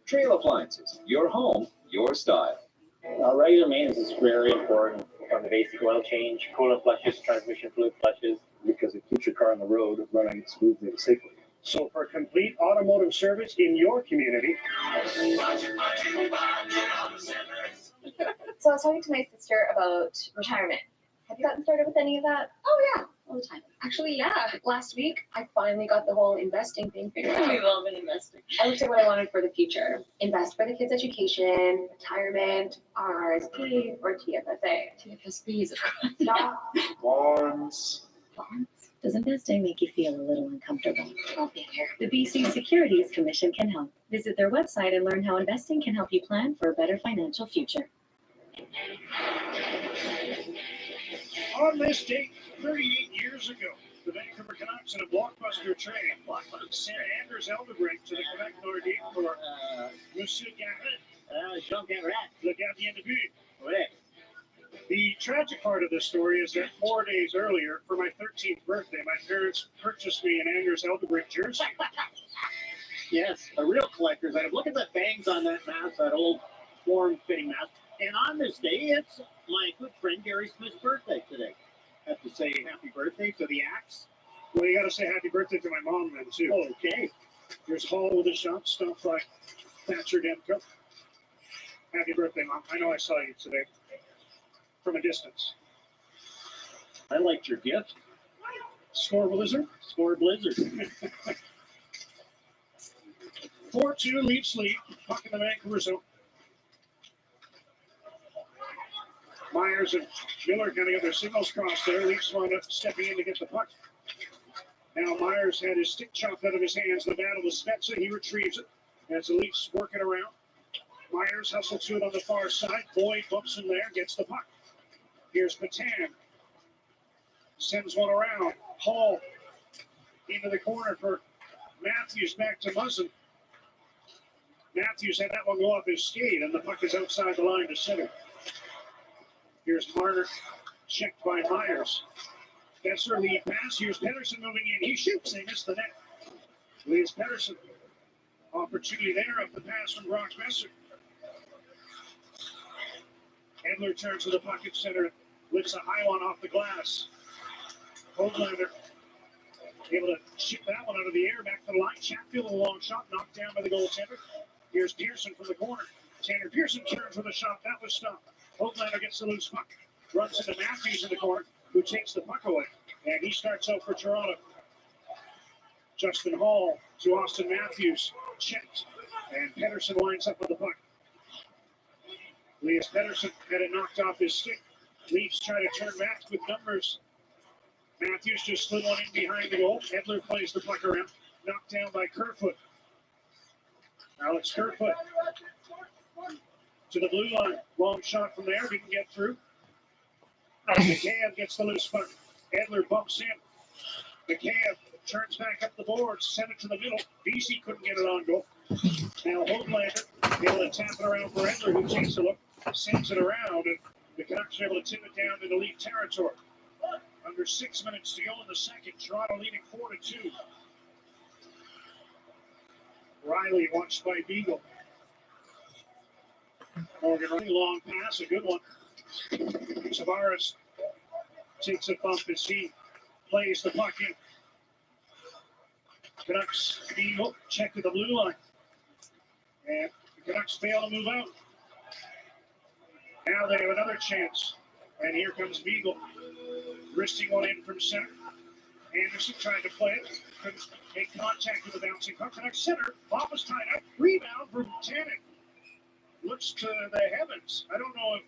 Trail Appliances, your home, your style. Regular maintenance is very important, from the basic oil change, coolant flushes, transmission fluid flushes. Because it keeps your car on the road running smoothly and safely. So for complete automotive service in your community, So I was talking to my sister about retirement. Have you gotten started with any of that? Oh yeah, all the time. Actually, yeah. Last week, I finally got the whole investing thing figured out. We've all been investing. I looked at what I wanted for the future. Invest for the kids' education, retirement, RRSP, or TFSA. TFSBs, of course. Stop. Bonds. Bonds? Does investing make you feel a little uncomfortable? I'll be here. The BC Securities Commission can help. Visit their website and learn how investing can help you plan for a better financial future. on this date 38 years ago, the Vancouver Canucks in a blockbuster trade sent Anders Eldebrink to the Quebec Nordique for Monsieur Garrett. Jean Garrett. Le gardien de but. Ouais. The tragic part of this story is that 4 days earlier, for my 13th birthday, my parents purchased me an Anders Eldebrink jersey. Yes, a real collector's item. Look at the bangs on that mask, that old form-fitting mask. And on this day, it's my good friend Gary Smith's birthday today. I have to say happy birthday to the Axe. Well, you got to say happy birthday to my mom then, too. Okay. Here's Hall with a shot, stumped by Thatcher Demko. Happy birthday, Mom. I know I saw you today from a distance. I liked your gift. Score Blizzard? Score Blizzard. 4-2 Leafs lead. Puck in the Vancouver zone. Myers and Miller kind of got their signals crossed there. Leafs wound up stepping in to get the puck. Now Myers had his stick chopped out of his hands. The battle with Spezza. He retrieves it as the Leafs working around. Myers hustles to it on the far side. Boyd bumps him there, gets the puck. Here's Patan. Sends one around. Hall into the corner for Matthews, back to Muzzin. Matthews had that one go off his skate, and the puck is outside the line to center. Here's Marner, checked by Myers. Besser lead pass. Here's Pedersen moving in. He shoots. They miss the net. Elias Pedersen. Opportunity there of the pass from Brock Besser. Edler turns to the pocket center. Lifts a high one off the glass. Hoaglander able to chip that one out of the air. Back to the line. Chatfield with a long shot. Knocked down by the goaltender. Here's Pearson from the corner. Tanner Pearson turns with a shot. That was stopped. Hoaglander gets the loose puck. Runs into Matthews in the corner, who takes the puck away. And he starts out for Toronto. Justin Hall to Austin Matthews. Checked. And Pedersen lines up with the puck. Elias Pedersen had it knocked off his stick. Leafs try to turn back with numbers. Matthews just slid one in behind the goal. Edler plays the puck around. Knocked down by Kerfoot. Alex Kerfoot to the blue line. Long shot from there. Didn't get through. McCabe gets the loose puck. Edler bumps in. McCabe turns back up the boards. Sent it to the middle. BC couldn't get it on goal. Now Hoaglander able to tap it around for Edler, who takes a look. Sends it around, and the Canucks are able to tip it down into Leaf territory. Under 6 minutes to go in the second. Toronto leading 4-2. Riley watched by Beagle. Morgan running long pass, a good one. Tavares takes a bump as he plays the puck in. Canucks Beagle check to the blue line. And the Canucks fail to move out. Now they have another chance. And here comes Beagle. Wristing one in from center. Anderson trying to play it. Couldn't make contact with the bouncing puck. Canucks center. Ball was tied up. Rebound from Tannen. Looks to the heavens. I don't know if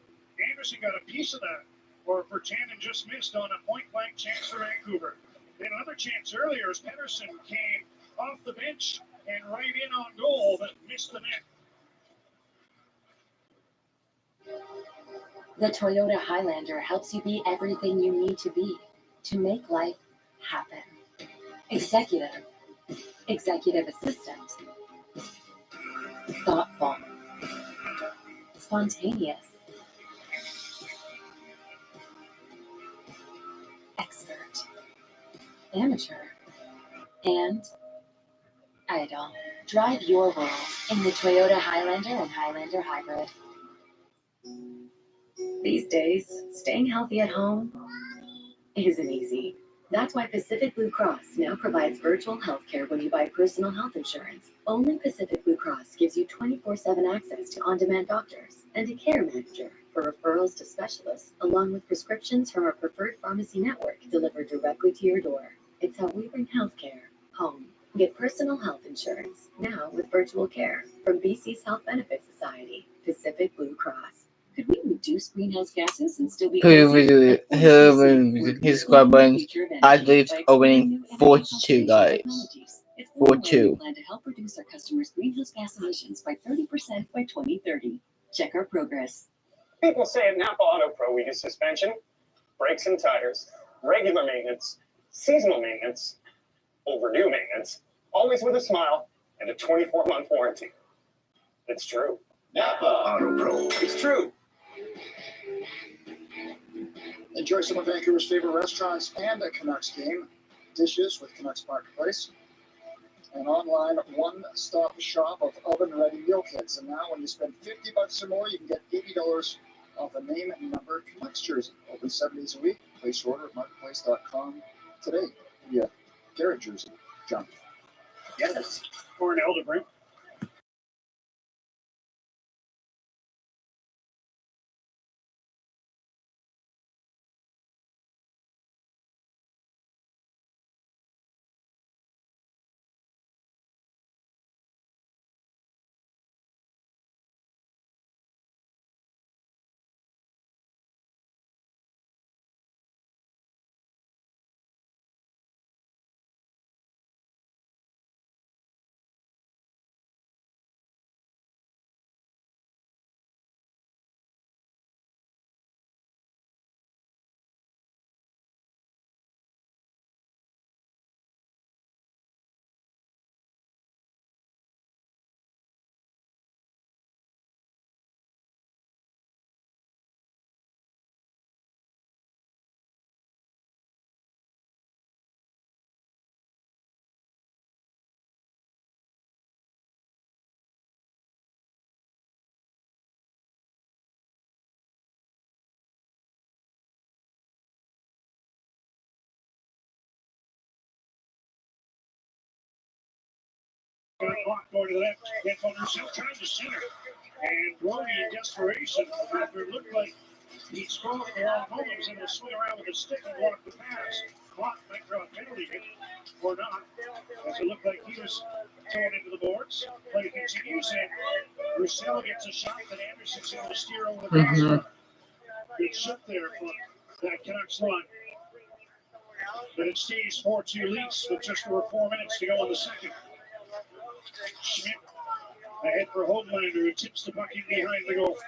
Anderson got a piece of that or if Tannen just missed on a point-blank chance for Vancouver. They had another chance earlier as Pedersen came off the bench and right in on goal, but missed the net. The Toyota Highlander helps you be everything you need to be to make life happen. Executive assistant, thoughtful, spontaneous, amateur, and idle. Drive your world in the Toyota Highlander and Highlander Hybrid. These days, staying healthy at home isn't easy. That's why Pacific Blue Cross now provides virtual healthcare when you buy personal health insurance. Only Pacific Blue Cross gives you 24/7 access to on-demand doctors and a care manager for referrals to specialists, along with prescriptions from our preferred pharmacy network delivered directly to your door. It's how we bring healthcare home. Get personal health insurance now with virtual care from BC's Health Benefit Society, Pacific Blue Cross. Could we reduce greenhouse gases and still be Who his squad buttons? I believe opening 42, guys. 42. Plan to help reduce our customers' greenhouse gas emissions by 30% by 2030. Check our progress. People say at Napa Auto Pro we do suspension, brakes and tires, regular maintenance, seasonal maintenance, overdue maintenance, always with a smile and a 24-month warranty. It's true. Napa Auto Pro. It's true. Enjoy some of Vancouver's favorite restaurants and a Canucks game. Dishes with Canucks Marketplace. An online one-stop shop of oven-ready meal kits. And now when you spend $50 or more, you can get $80 off a name and number Canucks jersey. Open 7 days a week. Place your order at marketplace.com today. Yeah, Garrett jersey. John. Yes. Cornell to bring. Clock going to the left. Gets on himself, trying to center. And Brody in desperation, after it looked like he'd scroll at the wrong moment, was able to swing around with a stick and block the pass. Clock might draw a penalty hit or not, as it looked like he was thrown into the boards. Play continues, and Roussel gets a shot that Anderson's able to steer over the pass. Good shot there for that Canucks line. But it stays 4-2 leads with just over 4 minutes to go in the second. Schmidt ahead for Hoaglander, who tips the puck in behind the goal.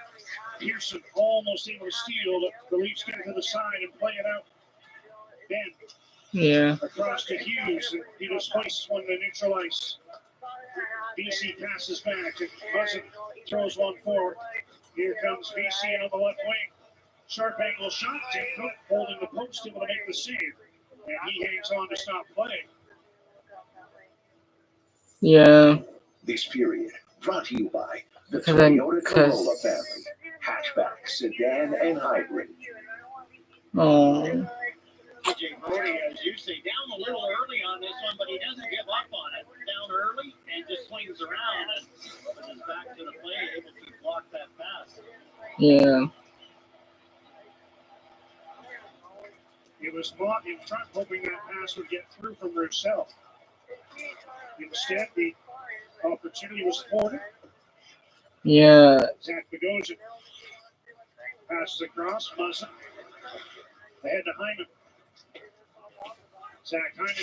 Pearson almost able to steal, but the Leafs get it to the side and play it out. Ben across to Hughes, and he displaces one to neutral ice. BC passes back, and Muzzin throws one forward. Here comes BC on the left wing. Sharp angle shot, Jacob holding the post, able to make the save. And he hangs on to stop play. Yeah. This period brought to you by the Toyota Corolla family. Hatchback, sedan, and hybrid. Oh. TJ Brody, as you say, down a little early on this one, but he doesn't give up on it. Down early and just swings around and is back to the play, able to block that pass. Yeah. It was Mott in front, hoping that pass would get through from Roussel. Instead, the opportunity was thwarted. Yeah. Zach Bogosian passes across. Muzzin ahead to Hyman. Zach Hyman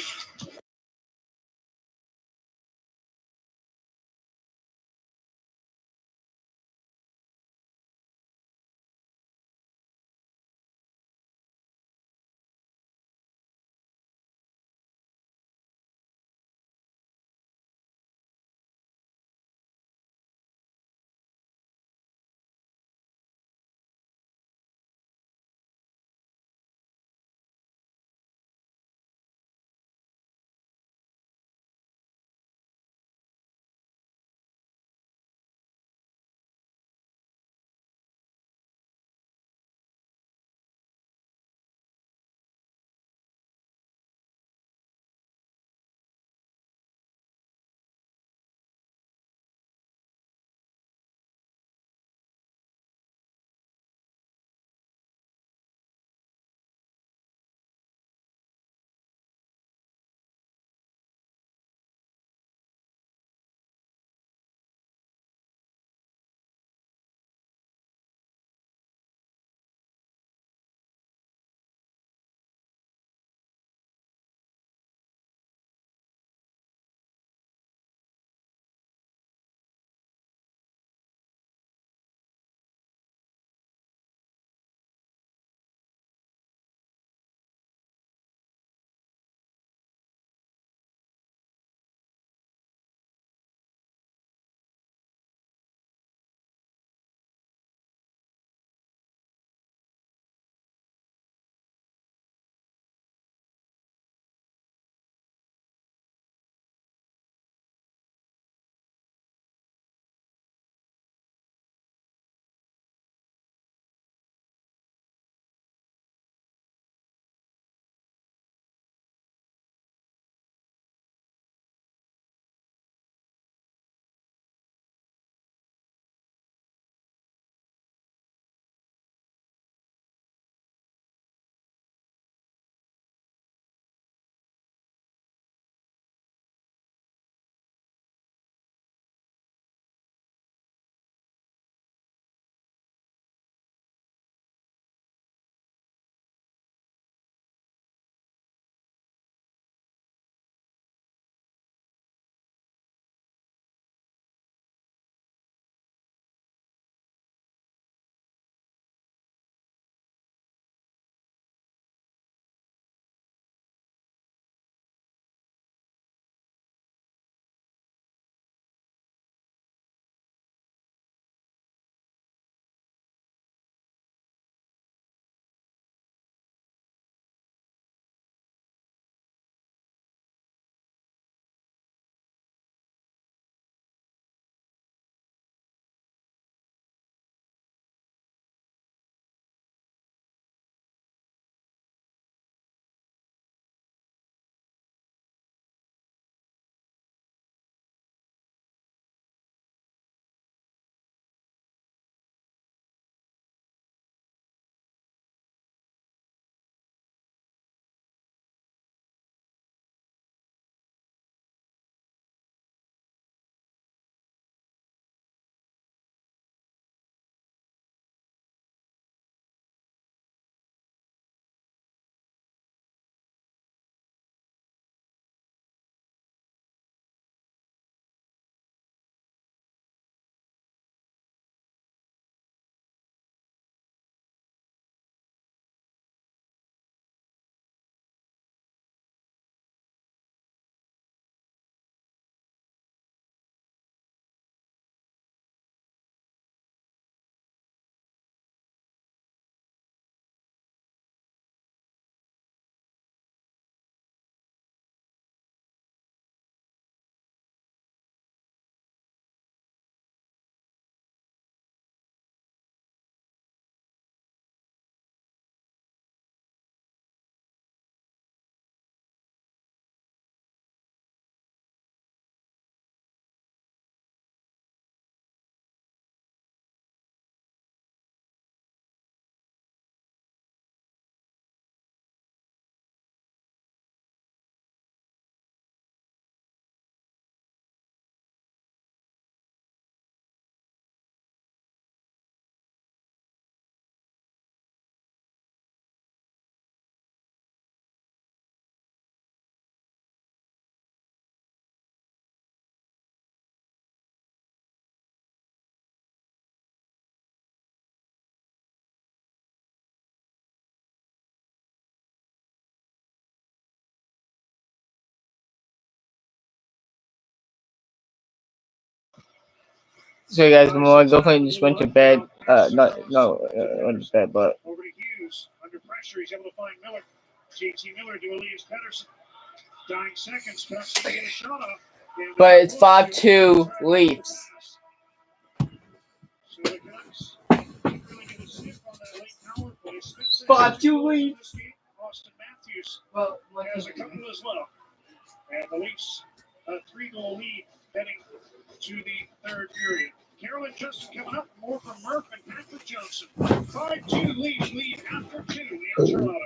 So guys, my girlfriend just went to bed. Went to bed, but Over to Hughes. Under pressure, he's able to find Miller. JT Miller to Elias Pettersson. Dying seconds. Canucks to get a shot off. but it's 5-2 Leafs. So the Canucks really get a sip on that late power play. 5-2 Leafs. Austin Matthews has a couple as well. And the Leafs a 3-goal lead heading to the third period. Carolyn Justin coming up. More from Murph and Patrick Johnson. 5-2 Leafs lead after 2 in Toronto.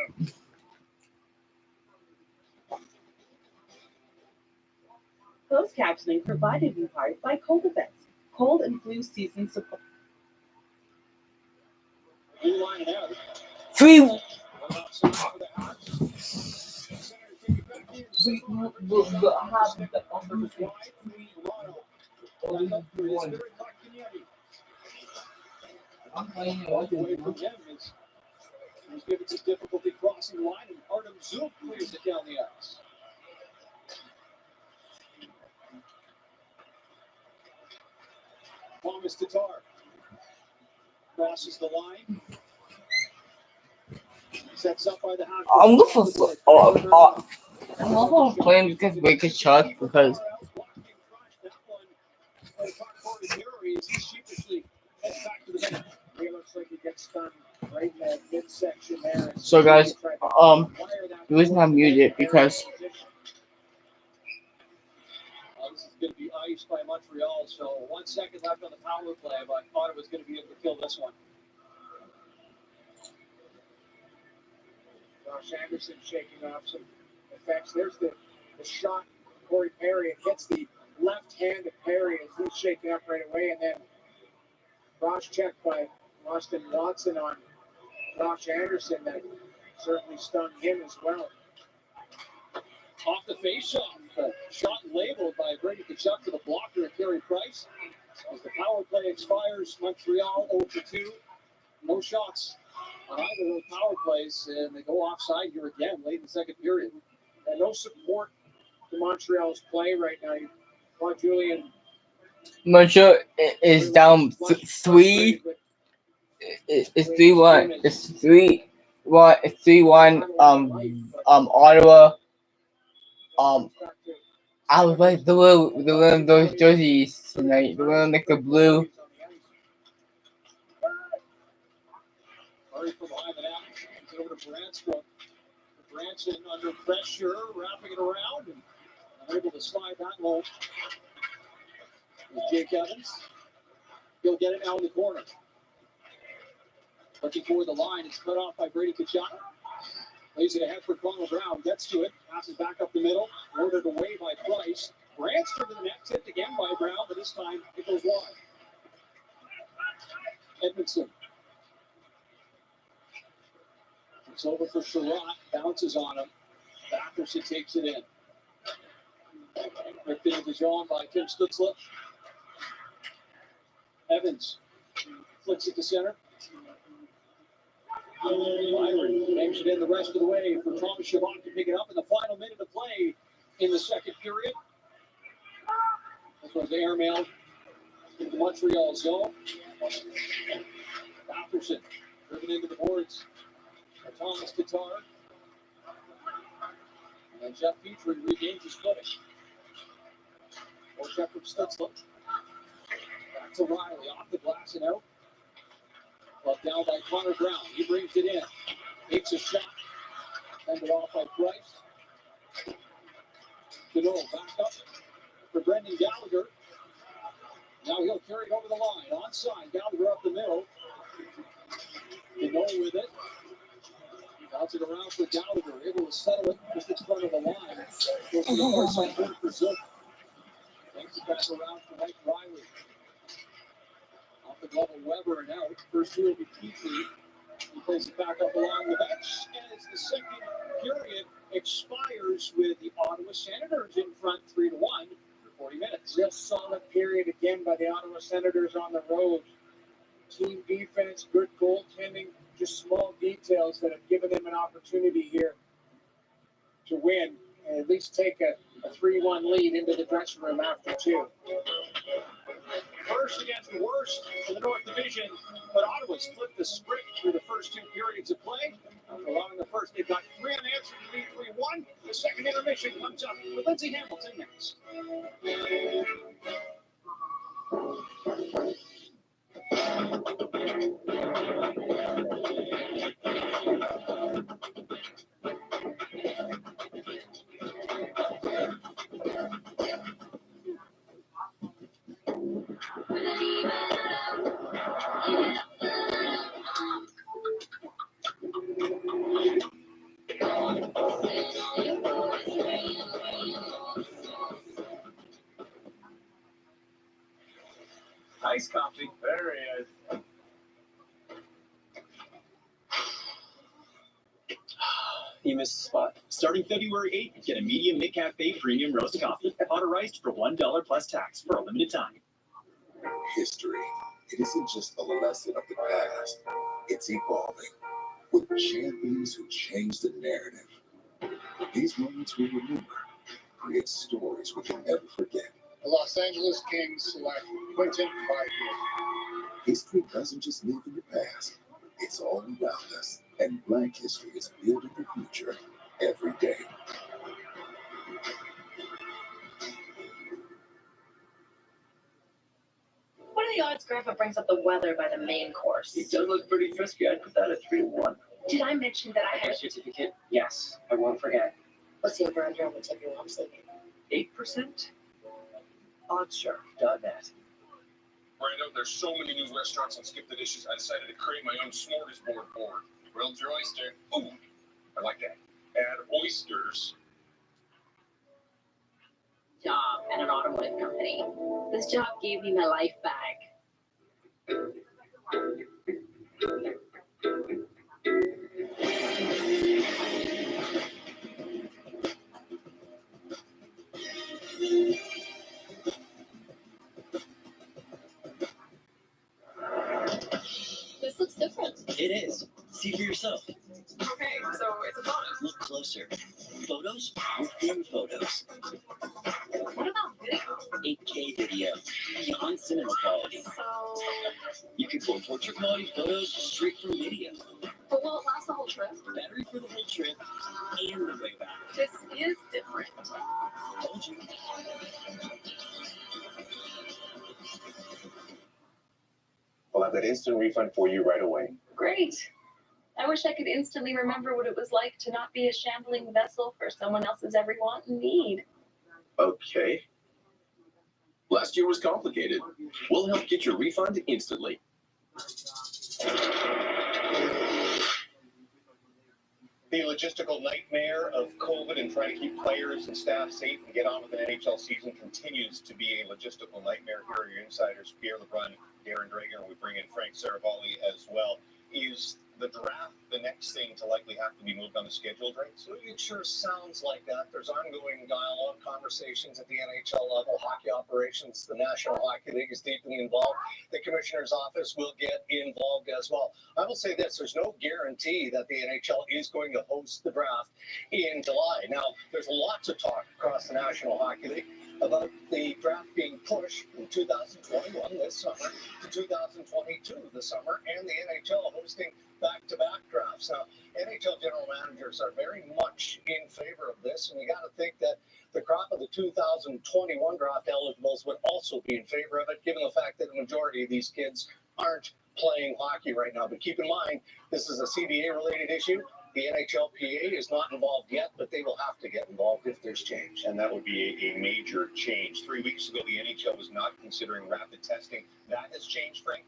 Closed captioning provided in part by Cold Defense, cold and flu season support. Blue line out. 3. Away from him is he's given some difficulty crossing the line, and Artem Zub clears it down the ice. Thomas Tatar crosses the line. Sets up by the half. I'm going for playing because Baker shots because so guys, the reason I muted because This is going to be iced by Montreal, so 1 second left on the power play, but I thought it was going to be able to kill this one. Josh Anderson shaking off some effects. There's the shot. Corey Perry, it hits the left hand of Perry as he's shaking up right away, and then cross check by Austin Watson on Josh Anderson that certainly stung him as well. Off the face-off, shot labeled by Brady Tkachuk to the blocker of Carey Price. As the power play expires, Montreal 0-2. No shots on either of those power plays, and they go offside here again late in the second period. And no support to Montreal's play right now. Julian Montreal is down 3. It's 3-1. It's 3-1. It's 3-1. Ottawa. I was like the one of those jerseys tonight. The one like the blue. Murray from behind the net. It's over to Branstrom. Branson under pressure, wrapping it around, and unable to slide that low. With Jake Evans. He'll get it now in the corner. Looking toward the line. It's cut off by Brady Tkachuk. Lays it ahead for Connell Brown. Gets to it. Passes back up the middle. Ordered away by Price. Branstrom to the net. Tipped again by Brown, but this time it goes wide. Edmondson. It's over for Sherratt. Bounces on him. Batherson takes it in. Ripped into the zone by Tim Stutzla. Evans flicks it to center. Byron bangs it in the rest of the way for Thomas Chabot to pick it up in the final minute of play in the second period. This was airmailed into the Montreal zone. Batherson driven into the boards. Thomas Tatar. And Jeff Petrie regains his footing. Or check from Stutzla. Back to Riley, off the glass and out. But down by Connor Brown. He brings it in. Takes a shot. Handed off by Price. Cano back up for Brendan Gallagher. Now he'll carry it over the line. Onside. Gallagher up the middle. Cano with it. Bounce it around for Gallagher. Able to settle it just in front of the line. Goes to the far side for Zook. Takes it back around for Mike Riley. Off the glove of Weber and out. First two will be Petrie. He plays it back up along the bench. And as the second period expires with the Ottawa Senators in front 3-1 for 40 minutes. Real solid period again by the Ottawa Senators on the road. Team defense, good goaltending, just small details that have given them an opportunity here to win and at least take a a 3-1 lead into the dressing room after 2. First against the worst in the North Division, but Ottawa's flipped the script through the first 2 periods of play. After allowing the first, they've got 3 unanswered to lead 3-1. The second intermission comes up with Lindsay Hamilton next. Ice coffee. There he is. You missed the spot. Starting February 8th, get a medium McCafe premium roast coffee, powderized for $1 plus tax for a limited time. History. It isn't just a lesson of the past. It's evolving with champions who change the narrative. These moments we remember create stories we can never forget. The Los Angeles Kings select Quinton Byfield. History doesn't just live in the past. It's all around us. And Black history is building the future every day. What are the odds Grandpa brings up the weather by the main course? It does look pretty frisky. I'd put that at 3-1. Did I mention that I Your had certificate? Yes, I won't forget. What's the over-under on the tip your mom's leaving? 8%? Odds sure. Done that. Brando, there's so many new restaurants on Skip the Dishes, I decided to create my own smorgasbord board. Grilled your oyster. Ooh, I like that. Add oysters. Job at an automotive company. This job gave me my life back. This looks different. It is. See for yourself. Okay, so it's a bonus. Look closer. Photos within photos. What about video? 8K video. Beyond cinema quality. So, You can pull portrait quality photos straight from video. but will it last the whole trip? Battery for the whole trip and the way back. This is different. Told you. We'll have that instant refund for you right away. Great. I wish I could instantly remember what it was like to not be a shambling vessel for someone else's every want and need. Okay. Last year was complicated. We'll help get your refund instantly. The logistical nightmare of COVID and trying to keep players and staff safe and get on with an NHL season continues to be a logistical nightmare. Here are your insiders, Pierre LeBrun, Darren Drager, and we bring in Frank Saravalli as well. Is the draft the next thing to likely have to be moved on the schedule, Drake? So it sure sounds like that. There's ongoing dialogue, conversations at the NHL level, hockey operations. The National Hockey League is deeply involved. The commissioner's office will get involved as well. I will say this, there's no guarantee that the NHL is going to host the draft in July. Now, there's lots of talk across the National Hockey League about the draft being pushed from 2021 this summer to 2022 this summer, and the NHL hosting back-to-back drafts. Now, NHL general managers are very much in favor of this, and you got to think that the crop of the 2021 draft eligibles would also be in favor of it, given the fact that the majority of these kids aren't playing hockey right now. But keep in mind, this is a CBA-related issue. The NHLPA is not involved yet, but they will have to get involved if there's change. And that would be a major change. 3 weeks ago, the NHL was not considering rapid testing. That has changed, Frank?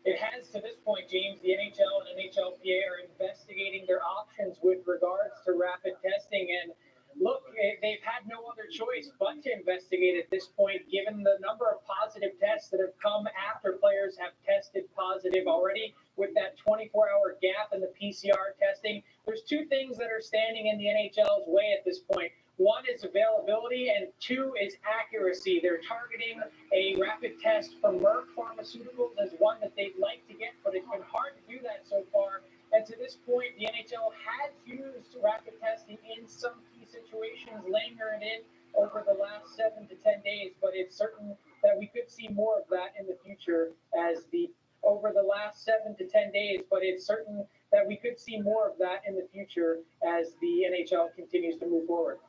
It has to this point, James. The NHL and NHLPA are investigating their options with regards to rapid testing. And look, they've had no other choice but to investigate at this point, given the number of positive tests that have come after players have tested positive already. With that 24-hour gap in the PCR testing, there's two things that are standing in the NHL's way at this point. One is availability, and two is accuracy. They're targeting a rapid test from Merck Pharmaceuticals as one that they'd like to get, but it's been hard to do that so far. And to this point, the NHL has used rapid testing in some key situations lingered in over the last 7 to 10 days, but it's certain that we could see more of that in the future as the over the last 7 to 10 days, but it's certain that we could see more of that in the future as the NHL continues to move forward.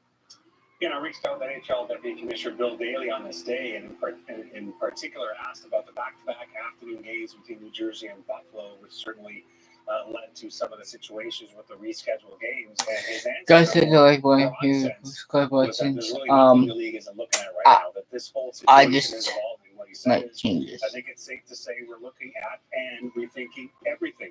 You know, I reached out to NHL Deputy Commissioner Bill Daly on this day, and in particular asked about the back-to-back afternoon games between New Jersey and Buffalo, which certainly led to some of the situations with the rescheduled games. And his Guys, answer, hit the like button, nonsense, hit subscribe was that buttons. there's really nothing the league isn't looking at right now, that this whole I situation just is evolving. What he said might is, change this. I think it's safe to say we're looking at and rethinking everything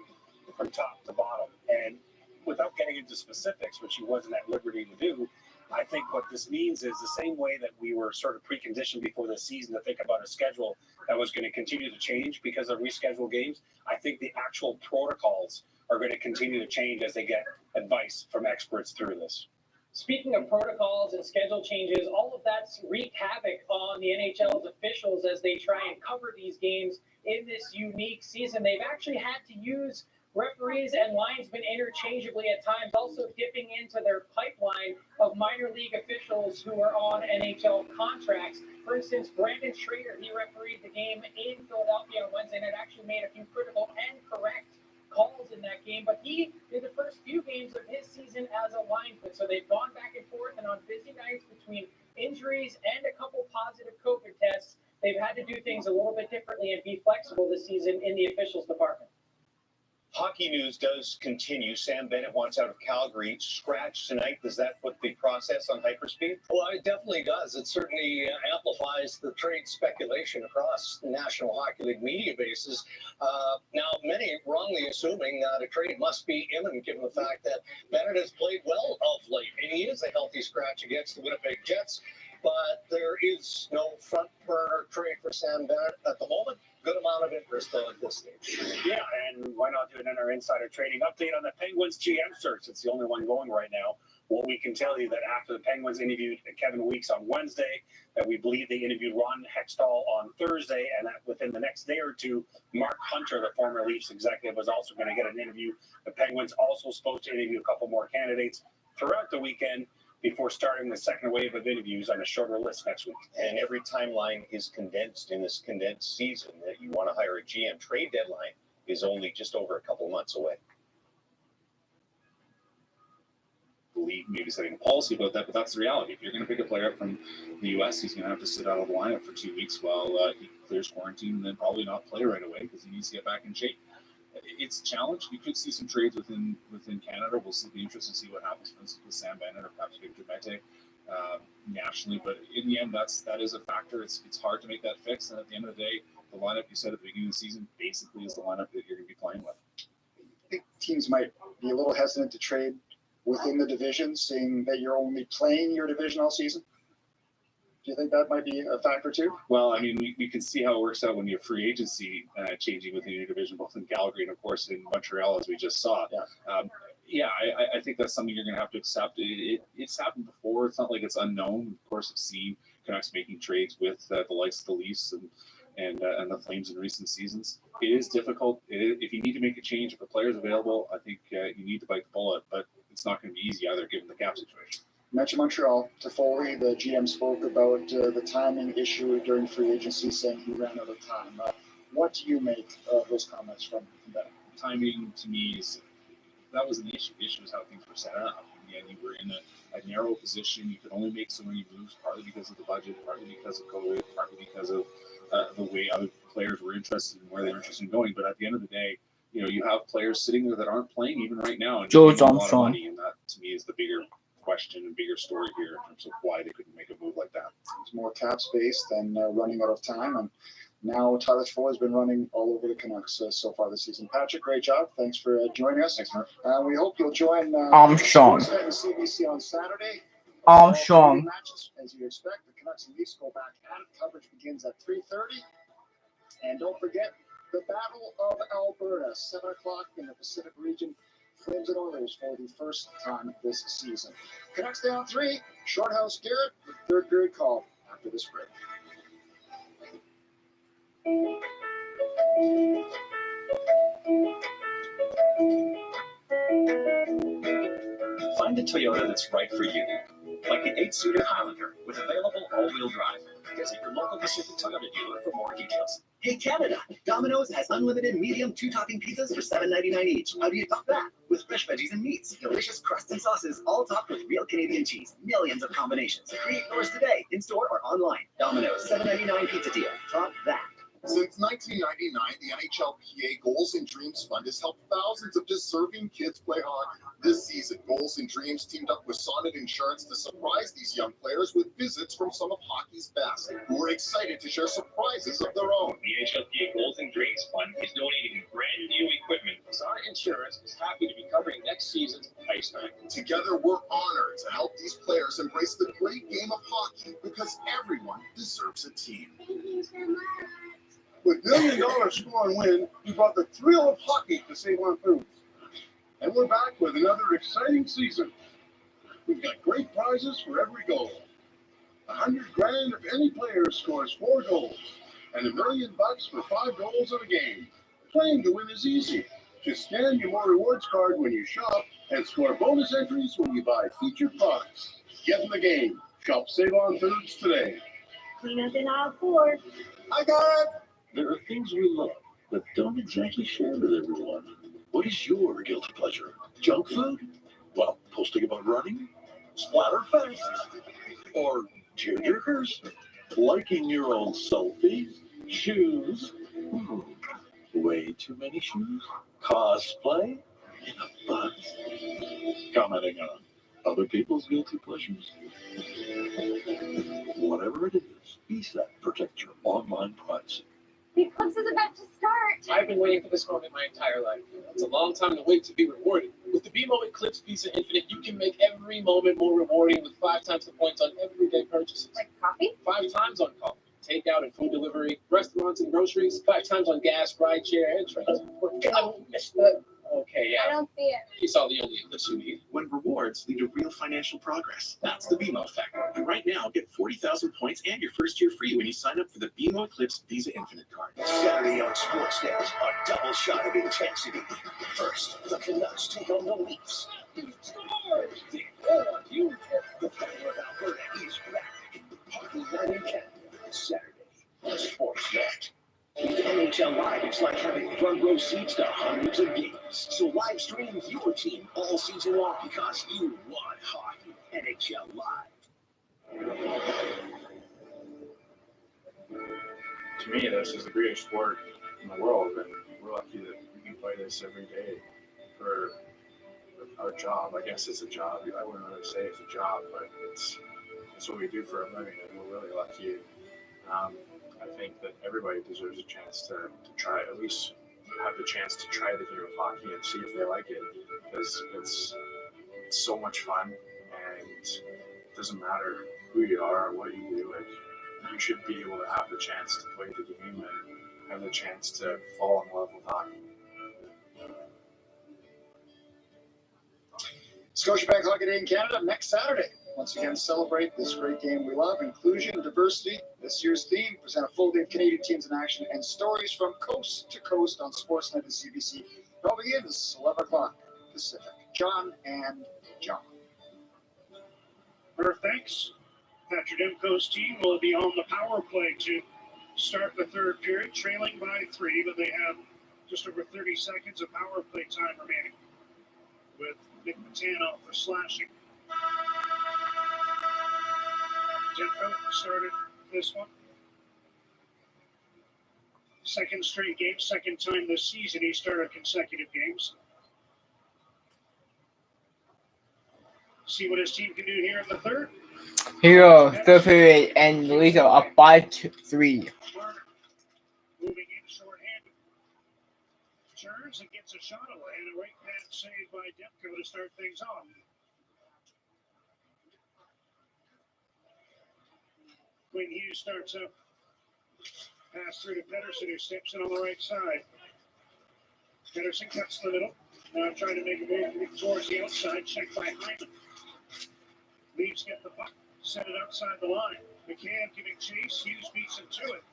from top to bottom. And without getting into specifics, which he wasn't at liberty to do, I think what this means is the same way that we were sort of preconditioned before the season to think about a schedule that was going to continue to change because of rescheduled games. I think the actual protocols are going to continue to change as they get advice from experts through this. Speaking of protocols and schedule changes, all of that's wreaked havoc on the NHL's officials as they try and cover these games in this unique season. They've actually had to use referees and linesmen interchangeably at times, also dipping into their pipeline of minor league officials who are on NHL contracts. For instance, Brandon Schrader, he refereed the game in Philadelphia on Wednesday and had actually made a few critical and correct calls in that game, but he did the first few games of his season as a linesman. So they've gone back and forth, and on busy nights between injuries and a couple positive COVID tests, they've had to do things a little bit differently and be flexible this season in the officials department. Hockey news does continue. Sam Bennett wants out of Calgary. Scratch tonight. Does that put the process on hyperspeed? Well, it definitely does. It certainly amplifies the trade speculation across the National Hockey League media bases. Now, many wrongly assuming that a trade must be imminent, given the fact that Bennett has played well of late, and he is a healthy scratch against the Winnipeg Jets. But there is no front burner trade for Sam Bennett at the moment. Good amount of interest, though, at this stage. Yeah, and why not do an insider trading update on the Penguins GM search? It's the only one going right now. Well, we can tell you that after the Penguins interviewed Kevin Weeks on Wednesday, that we believe they interviewed Ron Hextall on Thursday, and that within the next day or two, Mark Hunter, the former Leafs executive, was also going to get an interview. The Penguins also supposed to interview a couple more candidates throughout the weekend before starting the second wave of interviews on a shorter list next week. And every timeline is condensed in this condensed season. That you want to hire a GM, trade deadline is only just over a couple months away. The league maybe setting a policy about that, but that's the reality. If you're going to pick a player up from the U.S., he's going to have to sit out of the lineup for 2 weeks while he clears quarantine, and then probably not play right away because he needs to get back in shape. It's a challenge. You could see some trades within Canada. We'll be interested to see what happens, for instance, with Sam Bennett or perhaps Victor Mete nationally. But in the end, that is a factor. It's hard to make that fix. And at the end of the day, the lineup you said at the beginning of the season basically is the lineup that you're going to be playing with. I think teams might be a little hesitant to trade within the division, seeing that you're only playing your division all season. Do you think that might be a factor too? Well, I mean, we can see how it works out when you have free agency changing within your division, both in Calgary and, of course, in Montreal, as we just saw. Yeah, I think that's something you're going to have to accept. It's happened before. It's not like it's unknown. Of course, I've seen Canucks making trades with the likes of the Leafs and the Flames in recent seasons. It is difficult. If you need to make a change, if a player's available, I think you need to bite the bullet. But it's not going to be easy either, given the cap situation. Mentioned Montreal. Toffoli, the GM, spoke about the timing issue during free agency, saying he ran out of time. What do you make of those comments from that? Timing, to me, that was an issue. The issue is how things were set up. And you were in a narrow position. You could only make so many moves, partly because of the budget, partly because of COVID, partly because of the way other players were interested in where they were interested in going. But at the end of the day, you have players sitting there that aren't playing even right now. And George a lot of Armstrong. money, and that, to me, is the bigger question and bigger story here in terms of why they couldn't make a move like that. It's more cap space than running out of time. And now Tyler Toffoli has been running all over the Canucks so far this season. Patrick, great job. Thanks for joining us. Thanks, Mark. We hope you'll join Armstrong. Sportsnet and CBC on Saturday. Armstrong. Matches, as you expect, the Canucks and Leafs go back at it. Coverage begins at 3:30. And don't forget the Battle of Alberta, 7 o'clock in the Pacific region. Flames and Oilers for the first time this season. Canucks down 3. Shorthouse Garrett with third period call after this break. Find a Toyota that's right for you. like the 8-seater Highlander with available all-wheel drive. Visit your local Pacific Toyota dealer for more details. Hey Canada, Domino's has unlimited medium 2-topping pizzas for $7.99 each. How do you top that? With fresh veggies and meats, delicious crusts and sauces, all topped with real Canadian cheese. Millions of combinations. Create yours today, in store or online. Domino's, $7.99 pizza deal. Top that. Since 1999, the NHLPA Goals and Dreams Fund has helped thousands of deserving kids play hockey. This season, Goals and Dreams teamed up with Sonnet Insurance to surprise these young players with visits from some of hockey's best, who are excited to share surprises of their own. The NHLPA Goals and Dreams Fund is donating brand new equipment. Sonnet Insurance is happy to be covering next season's ice time. Together, we're honored to help these players embrace the great game of hockey because everyone deserves a team. With $1 million score and win, we brought the thrill of hockey to Save On Foods. And we're back with another exciting season. We've got great prizes for every goal. $100,000 if any player scores 4 goals, and $1 million for 5 goals in a game. Playing to win is easy. Just scan your More Rewards card when you shop and score bonus entries when you buy featured products. Get in the game. Shop Save On Foods today. Clean up in aisle 4. I got it. There are things we love, but don't exactly share with everyone. What is your guilty pleasure? Junk food? Well, posting about running? Splatterfest? Or tearjerkers? Liking your own selfies? Shoes? Way too many shoes? Cosplay? In a bus? Commenting on other people's guilty pleasures? Whatever it is, ESET protects your online privacy. The eclipse is about to start. I've been waiting for this moment my entire life. It's a long time to wait to be rewarded. With the BMO Eclipse Visa Infinite, you can make every moment more rewarding with 5 times the points on everyday purchases. Like coffee? 5 times on coffee, takeout and food delivery, restaurants and groceries, 5 times on gas, rideshare, and trains. Okay, I yeah. don't see it. You saw the only eclipse you need. When rewards lead to real financial progress. That's the BMO effect. And right now, get 40,000 points and your first year free when you sign up for the BMO Eclipse Visa Infinite card. Saturday on Sportsnet, a double shot of intensity. First, the Canucks take on the Leafs. The power of Alberta is back. Hockey Night in Canada, Saturday on Sportsnet. With NHL Live, it's like having front row seats to hundreds of games. So live stream your team all season long because you want hockey. NHL Live. To me, this is the greatest sport in the world, and we're lucky that we can play this every day for our job. I guess it's a job. I wouldn't really say it's a job, but it's what we do for a living, and we're really lucky. I think that everybody deserves a chance to try, at least have the chance to try the game of hockey and see if they like it, because it's so much fun, and it doesn't matter who you are or what you do. Like, you should be able to have the chance to play the game and have the chance to fall in love with hockey. Scotiabank Hockey Day in Canada next Saturday. Once again, celebrate this great game we love, inclusion and diversity. This year's theme, present a full day of Canadian teams in action and stories from coast to coast on Sportsnet and CBC. It all begins 11 o'clock Pacific. John and John. Murph, thanks. Patrick Demko's team will be on the power play to start the third period, trailing by 3, but they have just over 30 seconds of power play time remaining, with Nick Matano for slashing. Demko started this one. Second straight game, second time this season he started consecutive games. See what his team can do here in the third. Hero, third period, and the leads are 5-3. Moving in short-handed. Turns and gets a shot away, and a right hand saved by Demko to start things off. Quinn Hughes starts up. Pass through to Pedersen, who steps in on the right side. Pedersen cuts the middle. Now trying to make a move towards the outside. Checked by Hyman. Leafs get the puck. Set it outside the line. McCann giving chase. Hughes beats him to it.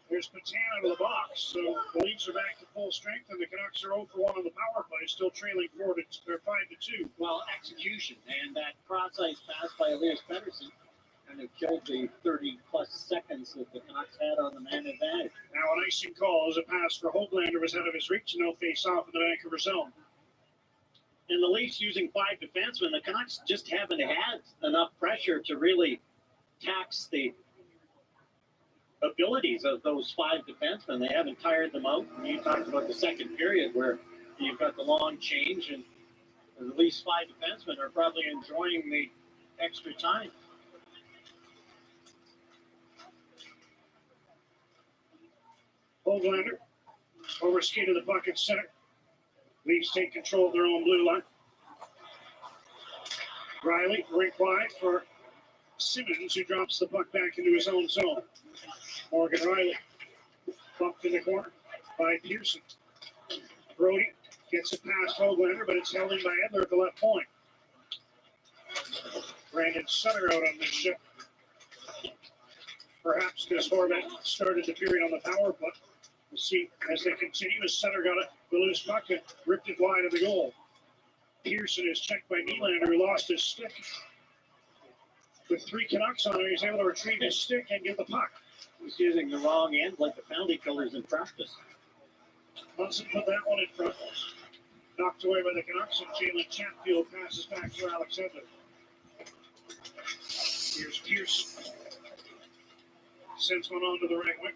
There's Patan out of the box. So the Leafs are back to full strength, and the Canucks are 0 for 1 on the power play, still trailing 5 to 2. Well, execution and that cross-ice pass by Elias Pettersson kind of killed the 30-plus seconds that the Canucks had on the man advantage. Now an icing call as a pass for Hoglander was out of his reach, and they'll face off in the Vancouver zone. And the Leafs using 5 defensemen, the Canucks just haven't had enough pressure to really tax the abilities of those 5 defensemen. They haven't tired them out. And you talked about the second period where you've got the long change, and at least 5 defensemen are probably enjoying the extra time. Hoglander overskated the puck at center. Leafs take control of their own blue line. Riley rink wide for Simmons, who drops the puck back into his own zone. Morgan Riley bumped in the corner by Pearson. Brody gets it past Hoglander, but it's held in by Edler at the left point. Brandon Sutter out on this ship. Perhaps because Horvat started the period on the power play. We'll see as they continue, as Sutter got the loose puck and ripped it wide of the goal. Pearson is checked by Nylander, who lost his stick. With 3 Canucks on him, he's able to retrieve his stick and get the puck. He's using the wrong end like the penalty killers in practice. Munson put that one in front. Knocked away by the Canucks, and Jalen Chatfield passes back to Alex Edler. Here's Pearson. Sends one on to the right wing.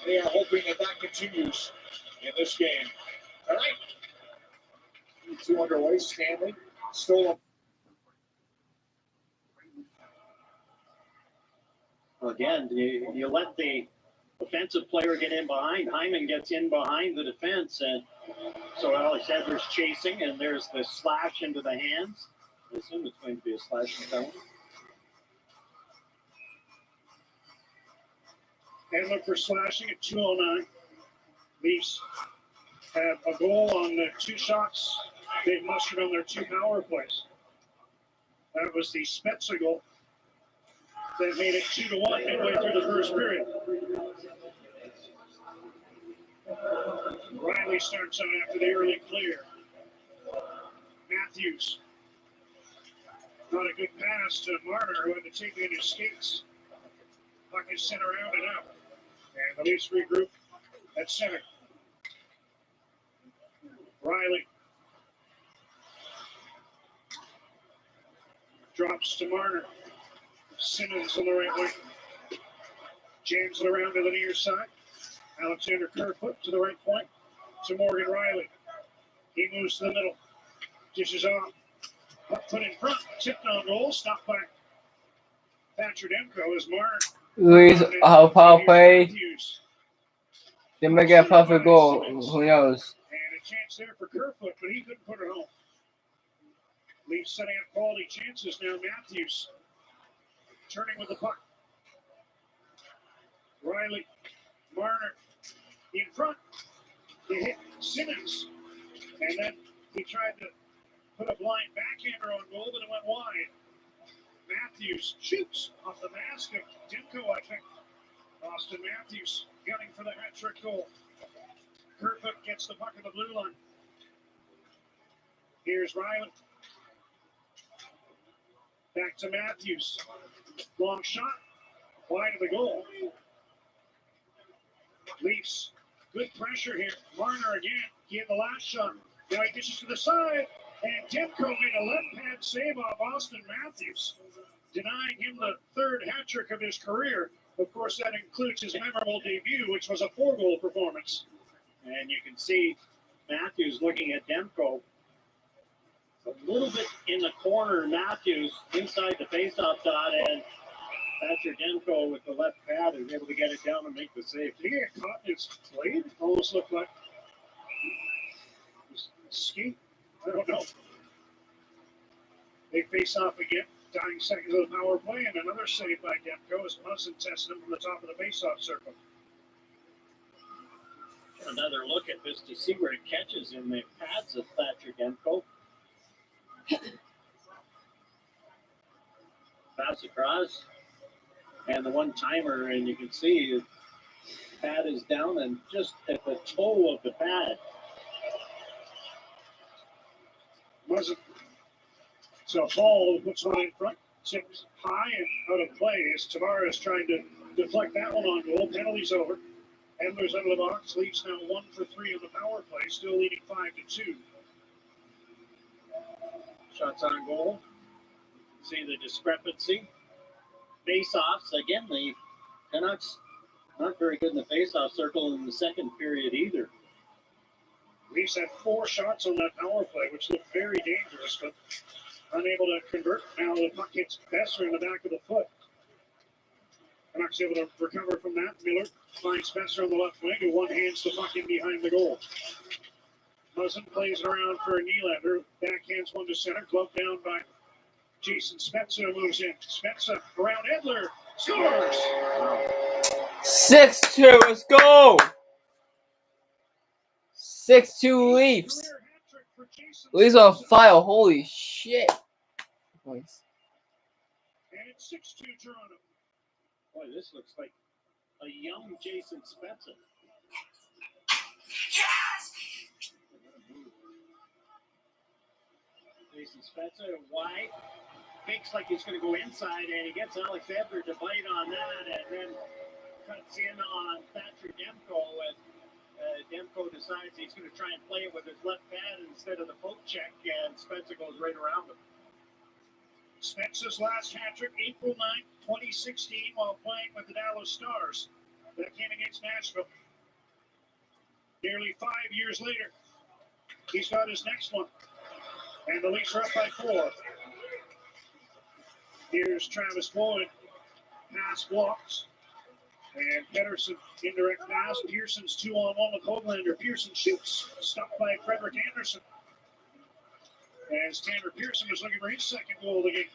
They are hoping that continues in this game. All right. 2 underway. Stanley stole Again, you let the offensive player get in behind. Hyman gets in behind the defense, and so Alex Edler's chasing, and there's the slash into the hands. I assume it's going to be a slashing penalty. Edler for slashing at 2:09. Leafs have a goal on the 2 shots they've mustered on their 2 power plays. That was the Spezza goal that made it 2-1 midway through the first period. Riley starts out after the early clear. Matthews. Not a good pass to Marner, who had to take it in his skates. Puck is sent around and out. And the Leafs regroup at center. Riley drops to Marner. Simmons on the right wing. Jams it around to the near side. Alexander Kerfoot to the right point to Morgan Riley. He moves to the middle. Dishes off. Puck put in front. Tipped on goal. Stopped by Thatcher Demko as Marner. Luis, our power play. They may get a perfect goal. Who knows? And a chance there for Kerfoot, but he couldn't put it home. Leafs setting up quality chances now. Matthews turning with the puck. Riley, Marner in front. They hit Simmons. And then he tried to put a blind backhander on goal, but it went wide. Matthews shoots off the mask of Demko, I think. Austin Matthews gunning for the hat-trick goal. Kerfoot gets the puck at the blue line. Here's Riley. Back to Matthews. Long shot. Wide of the goal. Leafs. Good pressure here. Marner again. He had the last shot. Now he dishes to the side. And Demko made a left hand save off Austin Matthews, denying him the 3rd hat trick of his career. Of course, that includes his memorable debut, which was a 4-goal performance. And you can see Matthews looking at Demko. A little bit in the corner, Matthews inside the faceoff dot, and Thatcher Demko with the left pad is able to get it down and make the save. Did he get caught in his blade? Almost looked like ski. I don't know. They face off again. Dying seconds of the power play, and another save by Demko as Munson tested him from the top of the faceoff circle. Another look at this to see where it catches in the pads of Thatcher Demko. Pass across. and the one timer, and you can see the pad is down and just at the toe of the pad. Wasn't. So Paul puts one in front, tipped high and out of play as Tavares trying to deflect that one on goal. Penalty's over. Endler's out of the box, leads now 1 for 3 on the power play, still leading 5-2. Shots on goal. See the discrepancy. Face-offs, again, the Canucks not very good in the face-off circle in the second period either. Leafs had 4 shots on that power play, which looked very dangerous, but unable to convert. Now the puck hits Besser in the back of the foot. Canucks able to recover from that. Miller finds Besser on the left wing, who one-hands the puck in behind the goal. Muzzin plays it around for Nylander. Backhands one to center. Gloved down by Jason Spezza, moves in. Spezza around Edler. Scores! 6-2. Let's go. 6-2 Leafs. Leafs on fire. Holy shit. Nice. And it's 6-2 Toronto. Boy, this looks like a young Jason Spezza. Jason Spezza wide, fakes like he's going to go inside, and he gets Alex Edler to bite on that, and then cuts in on Thatcher Demko, and Demko decides he's going to try and play it with his left pad instead of the poke check, and Spezza goes right around him. Spezza's last hat-trick, April 9th, 2016, while playing with the Dallas Stars. That came against Nashville. Nearly 5 years later, he's got his next one. And the Leafs are up by 4. Here's Travis Boyd. Pass blocks. And Pettersson, indirect pass. Pearson's 2-on-1 with Hoglander. Pearson shoots. Stopped by Frederick Anderson. As Tanner Pearson was looking for his second goal of the game.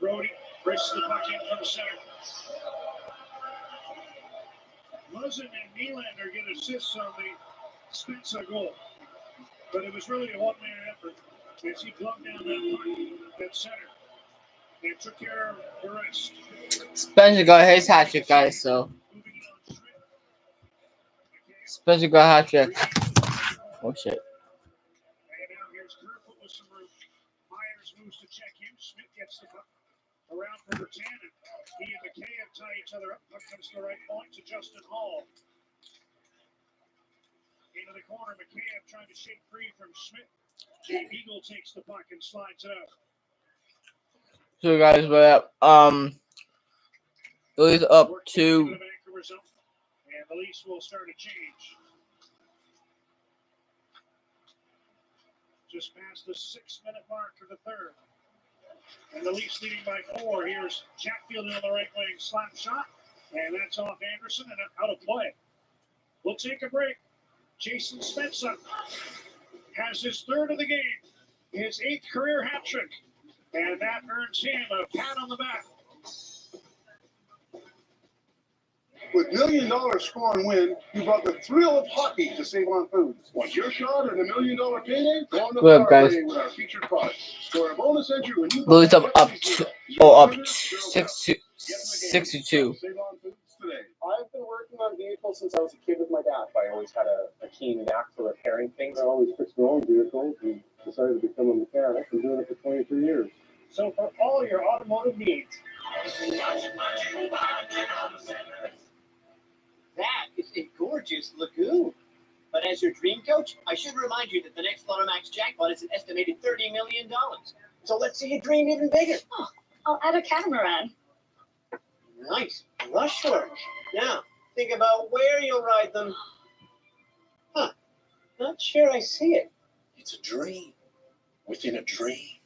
Brody races the puck in from center. Muzzin and Nylander get assists on the Spezza goal. But it was really a one-man effort as he plugged down that puck at center. And took care of the rest. Spencer got his hat trick, guys, so. Spencer got a hat trick. Oh shit. And now here's Kerfoot with some room. Myers moves to check him. Smith gets the puck around for Bertan. He and McKayev tie each other up. Puck comes to the right point to Justin Hall. Into the corner, McKayev trying to shake free from Smith. Eagle takes the puck and slides it out. So guys, we're Leafs up to. And the Leafs will start a change. Just past the 6-minute mark of the third. And the Leafs leading by 4. Here's Chatfield on the right wing, slap shot. And that's off Anderson and out of play. We'll take a break. Jason Spezza has his third of the game, his 8th career hat trick. And that earns him a pat on the back. With $1 million score and win, you brought the thrill of hockey to Save On Foods. Want your shot at $1 million payday? Go on the Good, guys. with our featured products. Score a bonus entry when you Leafs up to 6-2. Save On Foods today. I've been working on vehicles since I was a kid with my dad. I always had a keen knack for repairing things. I always fixed my own vehicles and decided to become a mechanic. I've been doing it for 23 years. So for all your automotive needs. That is a gorgeous lagoon. But as your dream coach, I should remind you that the next Lotto Max jackpot is an estimated $30 million. So let's see you dream even bigger. Oh, I'll add a catamaran. Nice. Rush work. Now, think about where you'll ride them. Huh. Not sure I see it. It's a dream within a dream.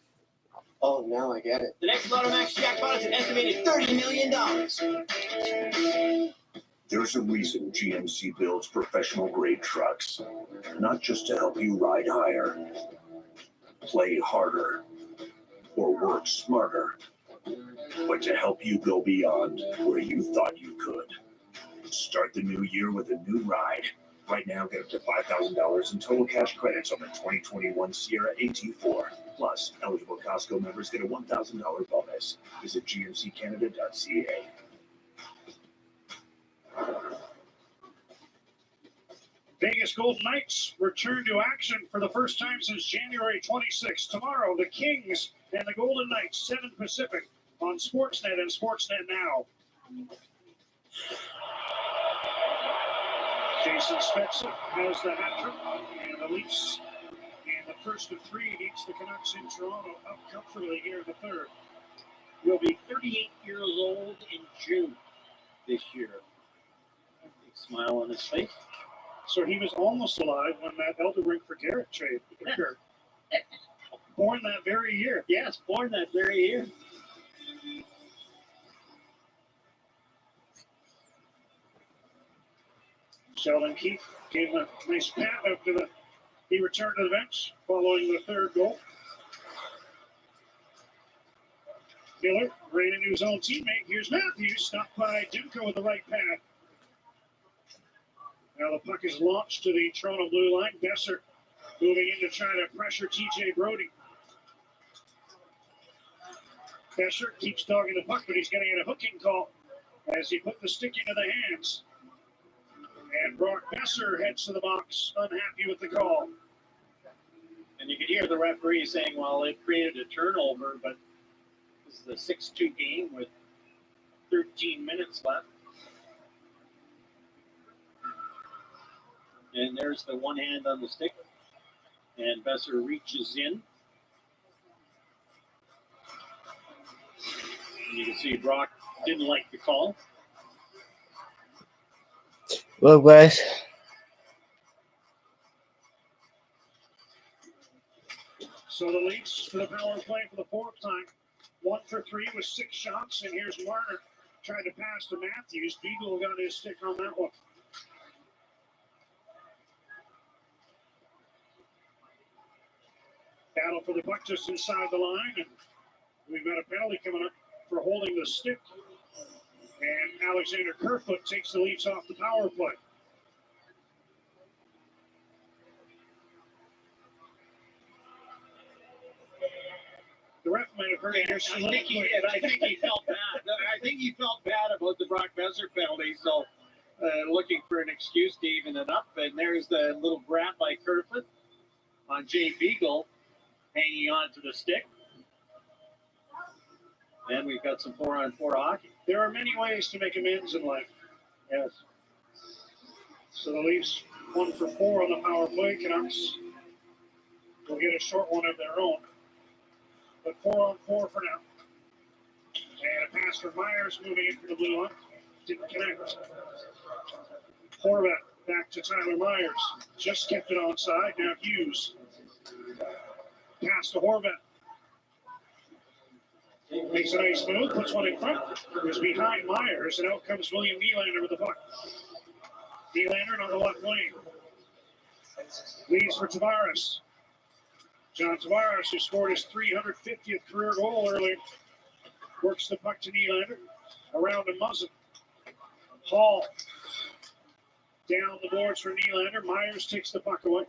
Oh, now I get it. The next Lotto Max jackpot is an estimated $30 million. There's a reason GMC builds professional grade trucks. Not just to help you ride higher, play harder, or work smarter, but to help you go beyond where you thought you could. Start the new year with a new ride. Right now, get up to $5,000 in total cash credits on the 2021 Sierra AT4. Plus, eligible Costco members get a $1,000 bonus. Visit gmccanada.ca. Vegas Golden Knights return to action for the first time since January 26th. Tomorrow, the Kings and the Golden Knights, 7 Pacific, on Sportsnet and Sportsnet Now. Jason Spezza has the hat trick, and the Leafs, and the first of 3 beats the Canucks in Toronto up comfortably here in the third. Will be 38 years old in June this year. Big smile on his face. So he was almost alive when that Elderbrink for Garrett trade occurred. Born that very year. Yes, born that very year. Sheldon Keefe gave him a nice pat after he returned to the bench following the third goal. Miller ran into his own teammate. Here's Matthews, stopped by Demko with the right pad. Now the puck is launched to the Toronto blue line. Besser moving in to try to pressure TJ Brody. Besser keeps dogging the puck, but he's going to get a hooking call as he put the stick into the hands. And Brock Besser heads to the box, unhappy with the call. And you could hear the referee saying, well, it created a turnover, but this is a 6-2 game with 13 minutes left. And there's the one hand on the stick. And Besser reaches in. And you can see Brock didn't like the call. Well, guys. So the Leafs for the power play for the 4th time. 1 for 3 with 6 shots. And here's Marner trying to pass to Matthews. Beagle got his stick on that one. Battle for the puck just inside the line. And we've got a penalty coming up for holding the stick. And Alexander Kerfoot takes the Leafs off the power play. The ref might have heard it. I think he did. I think he felt bad. I think he felt bad about the Brock Besser penalty, so looking for an excuse to even it up. And there's the little grab by Kerfoot on Jay Beagle, hanging on to the stick. And we've got some 4-on-4 hockey. There are many ways to make amends in life. Yes. So the Leafs 1 for 4 on the power play. Canucks will get a short one of their own. But 4-on-4 for now. And a pass for Myers moving in for the blue line. Didn't connect. Horvat back to Tyler Myers. Just kept it onside. Now Hughes. Pass to Horvat. Makes a nice move, puts one in front. It was behind Myers, and out comes William Nylander with the puck. Nylander on the left wing. Leads for Tavares. John Tavares, who scored his 350th career goal earlier, works the puck to Nylander. Around to Muzzin. Hall. Down the boards for Nylander. Myers takes the puck away.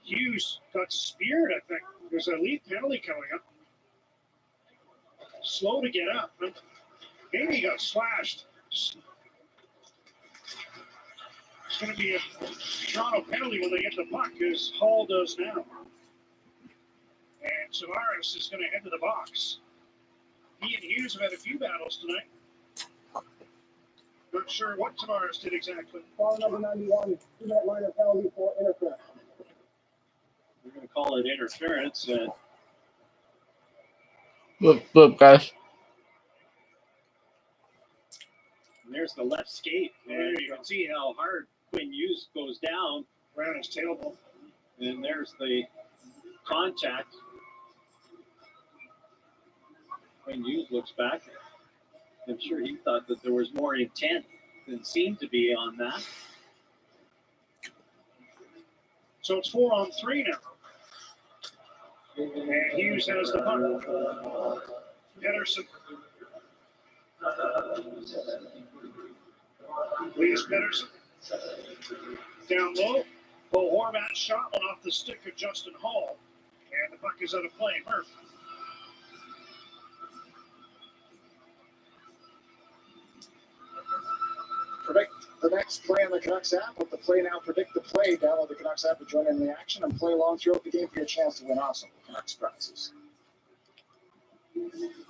Hughes got speared, I think. There's a Leaf penalty coming up. Slow to get up. Maybe he got slashed. It's going to be a Toronto penalty when they get the puck, as Hall does now. And Tavares is going to head to the box. He and Hughes have had a few battles tonight. Not sure what Tavares did exactly. Ball number 91, 2-minute line of penalty for interference. We're going to call it interference. Look, guys. And there's the left skate. And you can see how hard Quinn Hughes goes down. Around his tailbone. And there's the contact. Quinn Hughes looks back. I'm sure he thought that there was more intent than seemed to be on that. So it's 4-on-3 now. And Hughes has the puck. Pedersen. Leaves Pedersen. Down low. Bo Horvat shot one off the stick of Justin Hall. And the puck is out of play. Murph. Predict the next play on the Canucks app. With the play now, predict the play. Download the Canucks app to join in the action and play along throughout the game for your chance to win awesome Canucks prizes.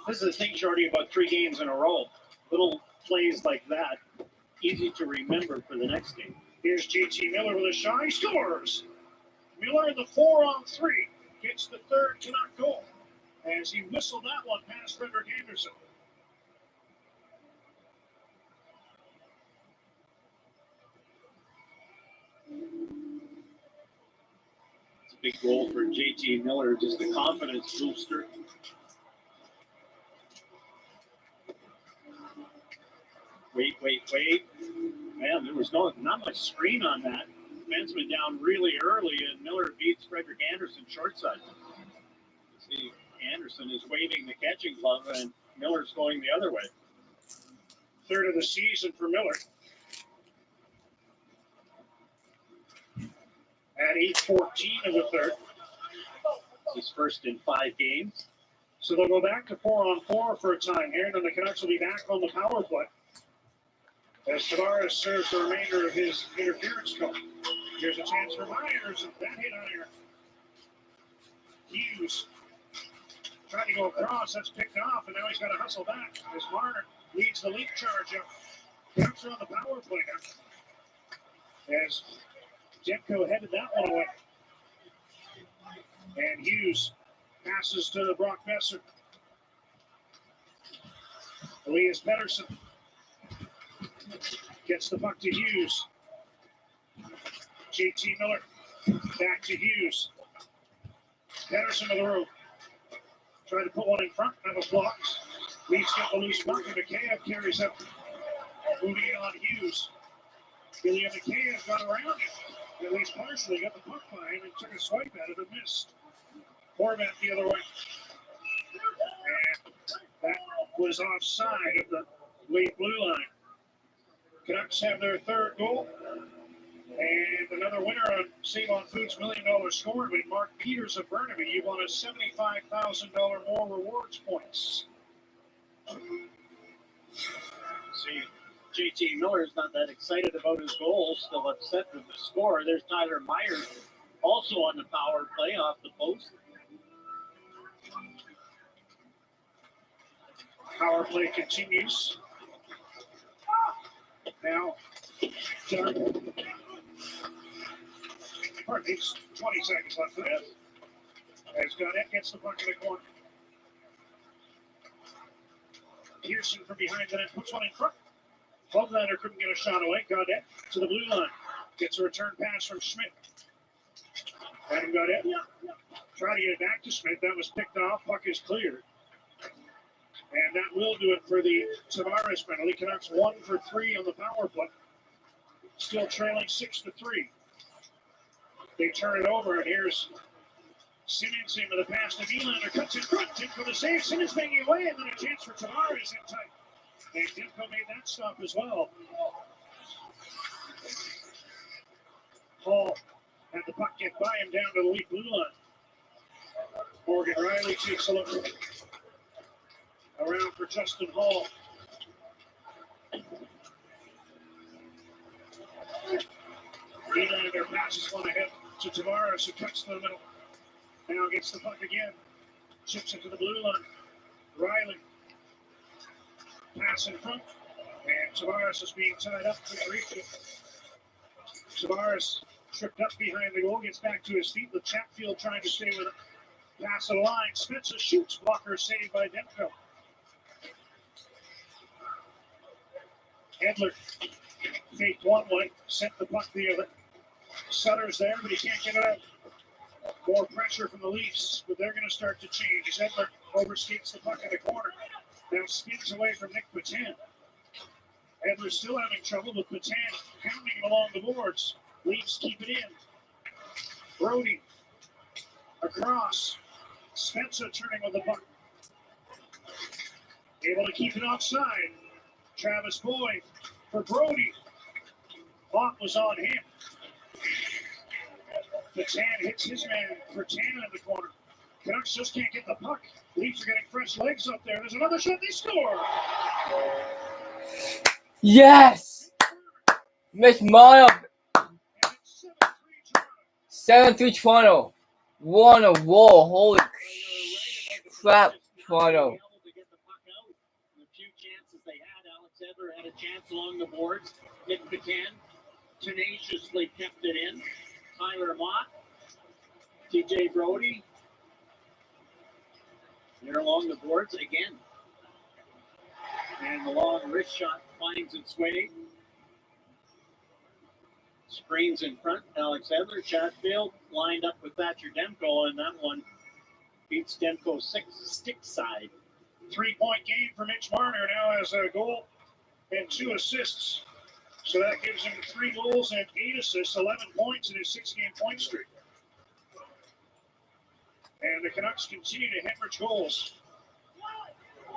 This is the thing, Shorty, about 3 games in a row. Little plays like that, easy to remember for the next game. Here's JT Miller with a shot. He scores. Miller in the 4-on-3 gets the third Canuck goal as he whistled that one past Frederik Andersen. It's a big goal for JT Miller, just a confidence booster. Wait. Man, there was not much screen on that. Defenseman down really early, and Miller beats Frederik Andersen short side. See, Andersen is waving the catching glove, and Miller's going the other way. Third of the season for Miller. At 8:14 of the third. His first in 5 games. So they'll go back to 4-on-4 for a time here, and then the Canucks will be back on the power play as Tavares serves the remainder of his interference call. Here's a chance for Myers, and that hit higher. Hughes trying to go across, that's picked off, and now he's got to hustle back as Marner leads the leap charge up. Canucks are on the power play now as Demko headed that one away. And Hughes passes to Brock Besser. Elias Pettersson gets the puck to Hughes. JT Miller back to Hughes. Pettersson to the rope. Trying to put one in front, that was blocked. Leafs get the loose puck, and Mikheyev carries up. Moving in on Hughes. Ilya Mikheyev got around it. At least partially got the puck by him and took a swipe at it and missed. Horvat the other way. And that was offside of the late blue line. Canucks have their third goal. And another winner on Save On Foods $1 Million Score with Mark Peters of Burnaby. You won a $75,000 more rewards points. See, JT Miller's not that excited about his goal, still upset with the score. There's Tyler Myers also on the power play off the post. Power play continues. Now, pardon me, it's 20 seconds left for that. As Gaudette gets the puck in the corner. Pearson from behind the net puts one in front. Hoglander couldn't get a shot away. Gaudette to the blue line. Gets a return pass from Schmidt. Adam Gaudette trying to get it back to Schmidt. That was picked off. Puck is cleared. And that will do it for the Tavares penalty. Canucks 1 for 3 on the power play. Still trailing 6-3. They turn it over, and here's Simmons in with a pass to Nylander. Cuts in front, Demko the save. Simmons making away, and then a chance for Tavares in tight. And Demko made that stop as well. Hall had the puck get by him down to the weak blue line. Morgan Riley takes a look around for Justin Hall. Nylander passes one ahead to Tavares, who cuts to the middle. Now gets the puck again. Chips into the blue line. Riley. Pass in front. And Tavares is being tied up. Tavares tripped up behind the goal. Gets back to his feet with Chatfield trying to stay with it. Pass of the line. Spezza shoots. Blocker saved by Demko. Edler faked one way. Sent the puck the other. Sutter's there, but he can't get it out. More pressure from the Leafs, but they're going to start to change. As Edler overskates the puck in the corner. Now spins away from Nick Petan. Edler's still having trouble with Petan pounding him along the boards. Leafs keep it in. Brody across. Spencer turning with the puck. Able to keep it offside. Travis Boyd for Brody. Hawk was on him. Petan hits his man. Petan in the corner. Canucks just can't get the puck. Leafs are getting fresh legs up there. There's another shot. They score. Yes! Mitch Marner. 7-3 Toronto. One a wall. Holy crap, Toronto. The few chances they had, Alex Edler had a chance along the boards. Nick McCann tenaciously kept it in. Tyler Mott, TJ Brody, they're along the boards again. And the long wrist shot finds its way. Screens in front, Alex Edler, Chatfield lined up with Thatcher Demko, and that one beats Demko stick side. 3-point game for Mitch Marner. Now has a goal and 2 assists. So that gives him 3 goals and 8 assists, 11 points in his 6-game point streak. And the Canucks continue to hemorrhage goals.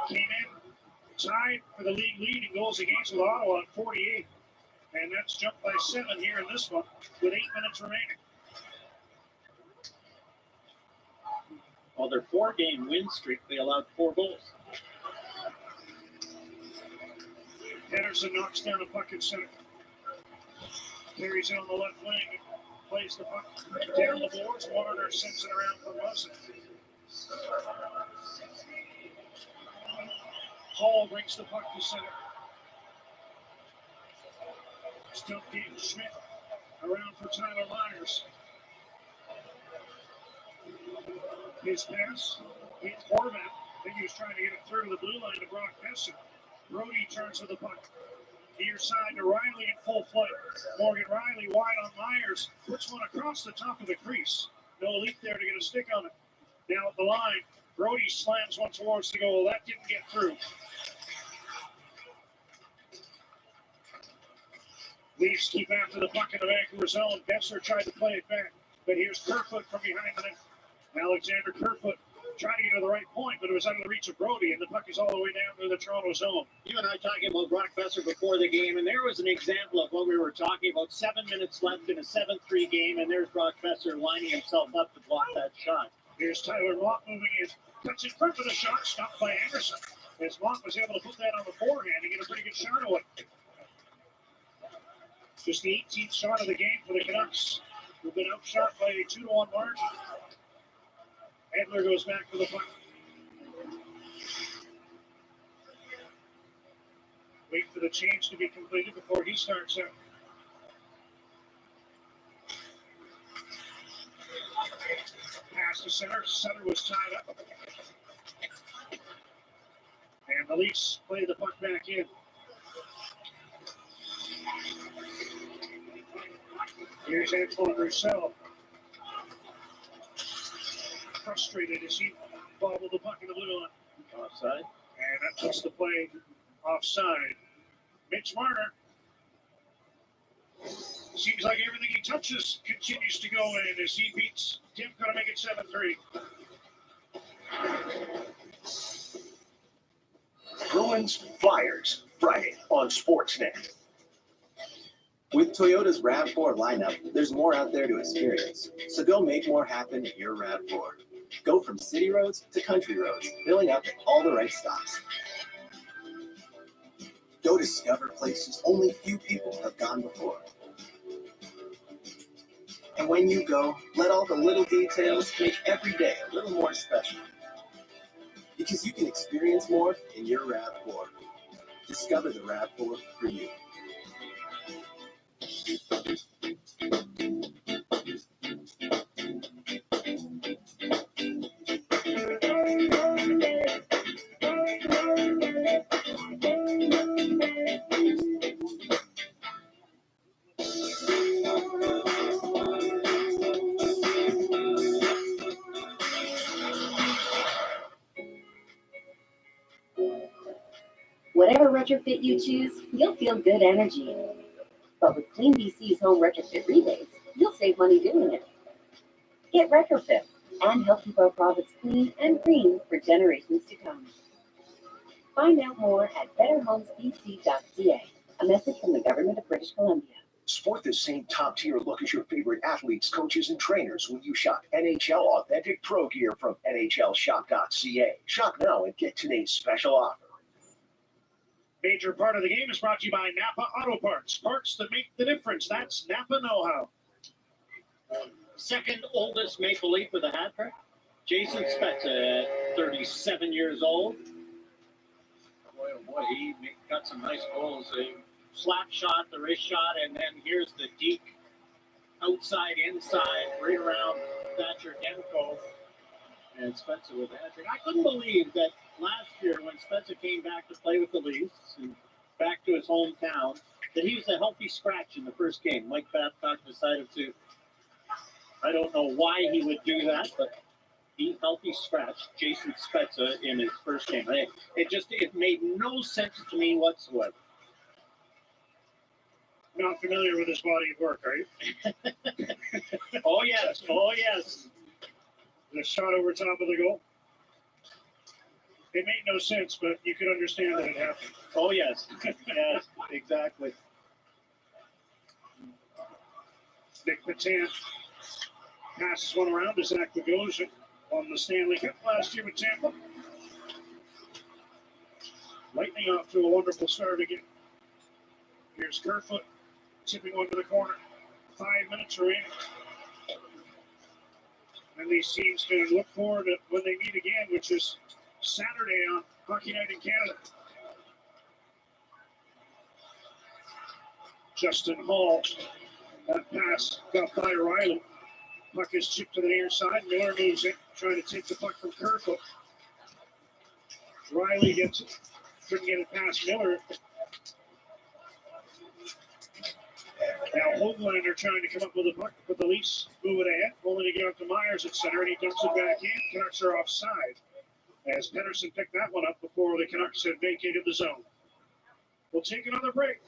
Came in tied for the league lead in goals against with Ottawa at 48. And that's jumped by 7 here in this one with 8 minutes remaining. On their 4-game win streak, they allowed 4 goals. Henderson knocks down the puck in center. Carries it on the left wing. Plays the puck down the boards. Marner sends it around for Muzzin. Hall brings the puck to center. Still Dave Schmidt around for Tyler Myers. His pass hits Horvat. I think he was trying to get it through to the blue line to Brock Besser. Brody turns with the puck. Near side to Riley in full flight. Morgan Riley wide on Myers. Puts one across the top of the crease. No leap there to get a stick on it. Now at the line, Brody slams one towards the goal. That didn't get through. Leafs keep after the puck in the Vancouver zone. Besser tried to play it back, but here's Kerfoot from behind the net. Alexander Kerfoot trying to get to the right point, but it was out of the reach of Brody, and the puck is all the way down to the Toronto zone. You and I talking about Brock Besser before the game, and there was an example of what we were talking about. 7 minutes left in a 7-3 game, and there's Brock Besser lining himself up to block that shot. Here's Tyler Mott moving in. Cuts in front of the shot, stopped by Anderson. As Mott was able to put that on the forehand and get a pretty good shot away. Just the 18th shot of the game for the Canucks, who've been outshot by a 2-1 margin. Edler goes back for the puck. Wait for the change to be completed before he starts out. Pass to center. Center was tied up. And the Leafs play the puck back in. Here's Antoine Roussel. Frustrated as he bobbled the puck in the blue line. Offside. And that puts the play offside. Mitch Marner. Seems like everything he touches continues to go in as he beats Tim. Gonna make it 7-3. Bruins Flyers, Friday on Sportsnet. With Toyota's RAV4 lineup, there's more out there to experience. So go make more happen in your RAV4. Go from city roads to country roads, filling up at all the right stops. Go discover places only few people have gone before. And when you go, let all the little details make every day a little more special. Because you can experience more in your RAV4. Discover the RAV4 for you. Whatever retrofit you choose, you'll feel good energy. But with CleanBC's home retrofit rebates, you'll save money doing it. Get retrofit and help keep our profits clean and green for generations to come. Find out more at betterhomesbc.ca. A message from the Government of British Columbia. Sport the same top-tier look as your favorite athletes, coaches, and trainers when you shop NHL Authentic Pro Gear from NHLShop.ca. Shop now and get today's special offer. Major part of the game is brought to you by Napa Auto Parts. Parts that make the difference. That's Napa know-how. Second oldest Maple Leaf with a hat trick, Jason Spezza at 37 years old. Boy, oh boy, he got some nice goals. A slap shot, the wrist shot, and then here's the deep outside, inside, right around Thatcher Demko. And Spezza with a hat trick. I couldn't believe that last year when Spezza came back to play with the Leafs and back to his hometown, that he was a healthy scratch in the first game. Mike Babcock decided to, I don't know why he would do that, but he healthy scratched Jason Spezza in his first game. It made no sense to me whatsoever. Not familiar with his body of work, are you? Oh yes, oh yes. The shot over top of the goal. It made no sense, but you could understand that it happened. Oh yes, yes, exactly. Nick Patan passes one around to Zach Bogosian. Won the Stanley Cup last year with Tampa. Lightning off to a wonderful start again. Here's Kerfoot tipping one to the corner. 5 minutes remaining. And these teams can look forward to when they meet again, which is Saturday on Hockey Night in Canada. Justin Hall. That pass got by Riley. Puck is chipped to the near side. Miller moves it, trying to take the puck from Kerfoot. Riley gets it. Couldn't get it past Miller. Now Hoaglander trying to come up with a puck, but the Leafs move it ahead. Only to get up to Myers at center, and he dumps it back in. Canucks are offside, as Pedersen picked that one up before the Canucks had vacated the zone. We'll take another break.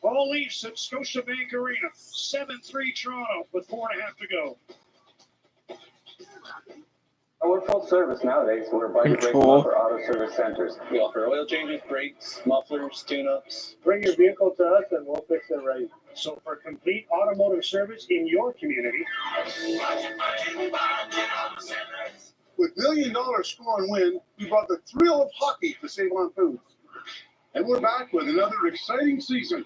All Leafs at Scotiabank Arena. 7-3 Toronto with 4.5 to go. We're full service nowadays. We're by the break for auto service centers. We offer oil changes, brakes, mufflers, tune-ups. Bring your vehicle to us and we'll fix it right. So for complete automotive service in your community. With $1 million Score and Win, we brought the thrill of hockey to Save on Foods. And we're back with another exciting season.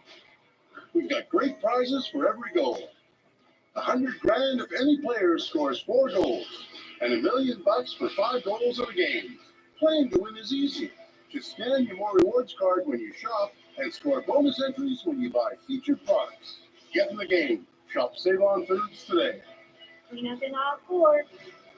We've got great prizes for every goal. $100,000 if any player scores 4 goals, and $1 million for 5 goals in a game. Playing to win is easy. Just scan your More Rewards card when you shop and score bonus entries when you buy featured products. Get in the game. Shop Save on Foods today. Clean up in all four.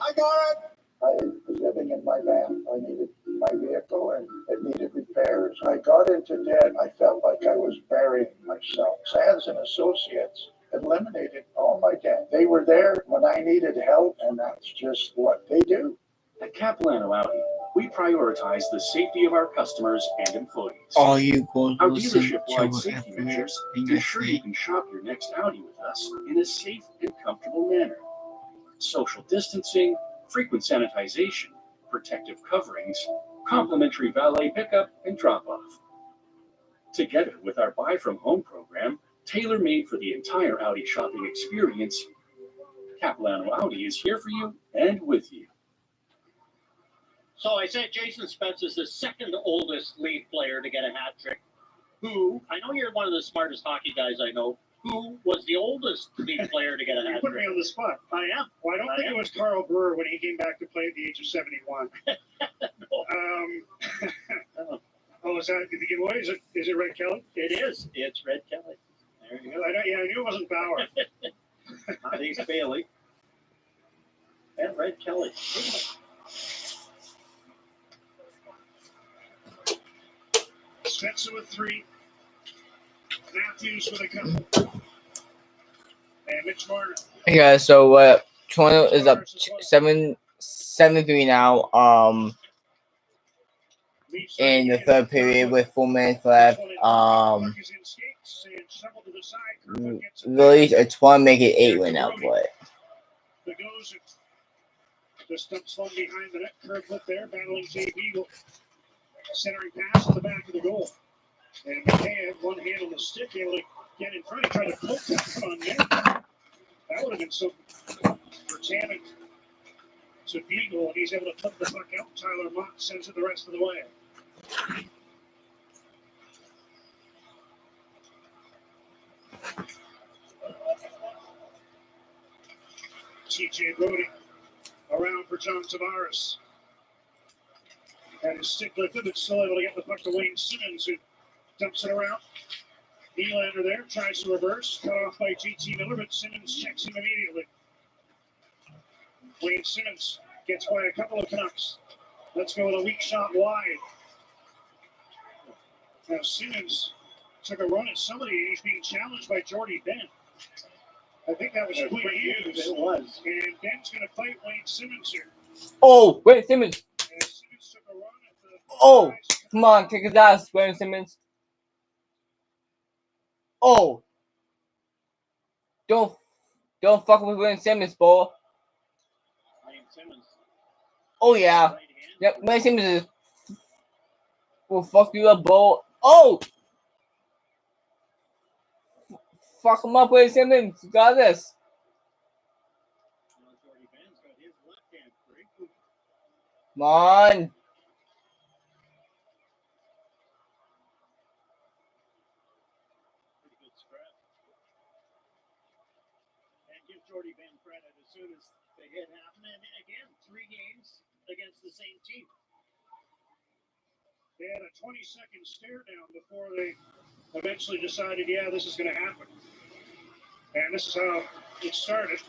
I got it. I was living in my van. I needed my vehicle and it needed repairs. I got into debt. I felt like I was burying myself. Sands and Associates eliminated all my debt. They were there when I needed help, and that's just what they do. At Capilano Audi, we prioritize the safety of our customers and employees. Are you going Our to listen dealership-wide to safety everything measures you ensure you can shop your next Audi with us in a safe and comfortable manner. Social distancing, frequent sanitization, protective coverings, complimentary valet pickup and drop-off. Together with our Buy From Home program, tailor-made for the entire Audi shopping experience, Capilano Audi is here for you and with you. So I said Jason Spezza is the second oldest Leaf player to get a hat trick. Who, I know you're one of the smartest hockey guys I know, who was the oldest Leaf player to get a You hat put me trick? on the spot. I am. Well, I don't think it was Carl Brewer when he came back to play at the age of 71. Oh, is that the giveaway? Is it Red Kelly? It is. It's Red Kelly. There you go. I knew it wasn't Bauer. He's Bailey. And Red Kelly. Spencer with 3. Matthews with a couple. And Mitch Marner. Hey guys, so Toronto is up 7-3 now. In the third period with 4 minutes left. The Leafs are trying to make it 8 right now, but Just dumps one behind the net. Kerfoot there, battling Jay Beagle. Centering pass to the back of the goal. And McCann, one hand on the stick, able to get in front. He tried to poke that on net. That would have been something for Tannen to Beagle, and he's able to flip the puck out. Tyler Mott sends it the rest of the way. TJ Brody around for John Tavares. And his stick lifted, but still able to get the puck to Wayne Simmons, who dumps it around. Nylander there, tries to reverse, cut off by JT Miller, but Simmons checks him immediately. Wayne Simmons gets by a couple of Canucks. Let's go with a weak shot wide. Now Simmons took a run at somebody, and he's being challenged by Jordy Ben. I think that was Quinn Hughes. It was. And Ben's going to fight Wayne Simmons here. Oh, Wayne Simmons. And Simmons took a run at the... Oh, come on, kick his ass, Wayne Simmons. Oh. Don't fuck with Wayne Simmons, boy. Wayne Simmons. Oh, yeah. Yep, Wayne Simmons is... will fuck you up, boy. Oh! Fuck him up, Wayne Simmons. You got this. Jordy Ben's got his left hand free. Come on. Pretty good scrap. And give Jordy Ben credit as soon as the hit happened. And again, 3 games against the same team. They had a 20-second stare down before they eventually decided, yeah, this is going to happen. And this is how it started.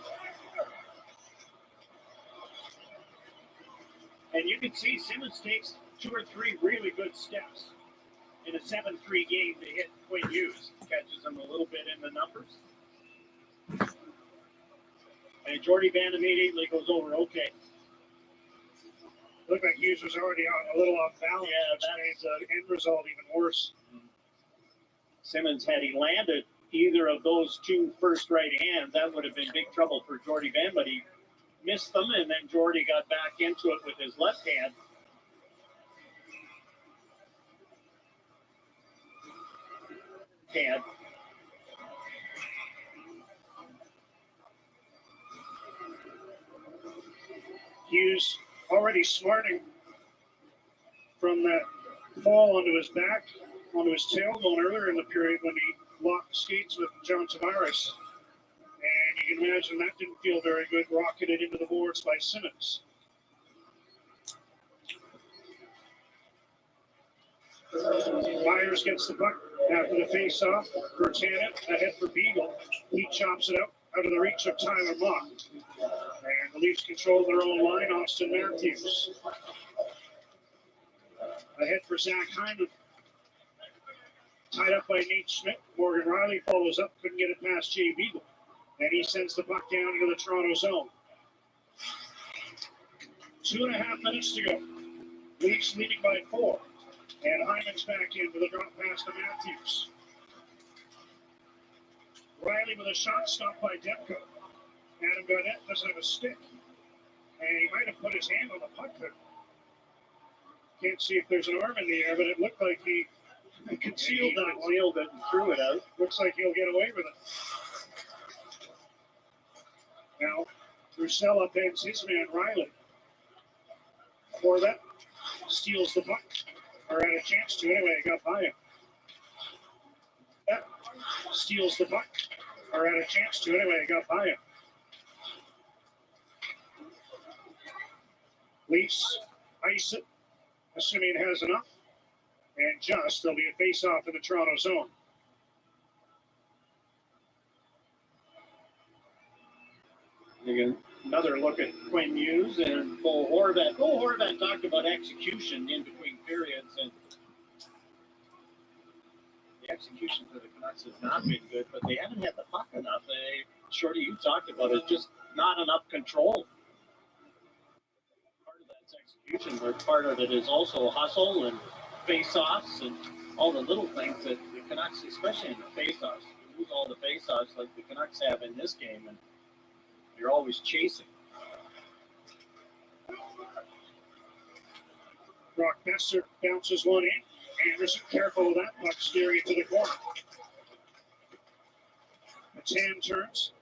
And you can see Simmons takes 2 or 3 really good steps in a 7-3 game to hit Quinn Hughes. Catches him a little bit in the numbers. And Jordy Ben immediately goes over, okay. Looked like Hughes was already a little off balance. Yeah, that made the end result even worse. Simmons, had he landed either of those 2 first right hands, that would have been big trouble for Jordy Ben, but he missed them, and then Jordy got back into it with his left hand. Hughes already smarting from that fall onto his back, onto his tailbone earlier in the period when he locked skates with John Tavares. And you can imagine that didn't feel very good, rocketed into the boards by Simmons. Myers gets the puck after the face-off for Tannen, ahead for Beagle. He chops it out of the reach of Tyler Mott. And the Leafs control their own line, Austin Matthews. Ahead for Zach Hyman. Tied up by Nate Schmidt. Morgan Riley follows up, couldn't get it past Jay Beagle. And he sends the puck down into the Toronto zone. 2.5 minutes to go. Leafs leading by 4. And Hyman's back in with a drop pass to Matthews. Riley with a shot stopped by Demko. Adam Garnett doesn't have a stick. And he might have put his hand on the puck there. Can't see if there's an arm in the air, but it looked like he concealed that one. Concealed it and threw it out. Looks like he'll get away with it. Now, Roussel upends his man Riley. Horvat steals the puck, or had a chance to anyway, got by him. Yep. Steals the puck, or had a chance to anyway, got by him. Leafs ice it, assuming it has enough, and just there'll be a face-off in the Toronto zone. Again, another look at Quinn Hughes and Bo Horvat. Bo Horvat talked about execution in between periods, and the execution for the Canucks has not been good, but they haven't had the puck enough. Shorty, you talked about it, just not enough control. Part of that's execution, but part of it is also hustle and face-offs and all the little things that the Canucks, especially in the face-offs, lose all the face-offs like the Canucks have in this game, and you're always chasing. Brock Besser bounces one in. Anderson careful with that puck, steering it to the corner. Hand turns,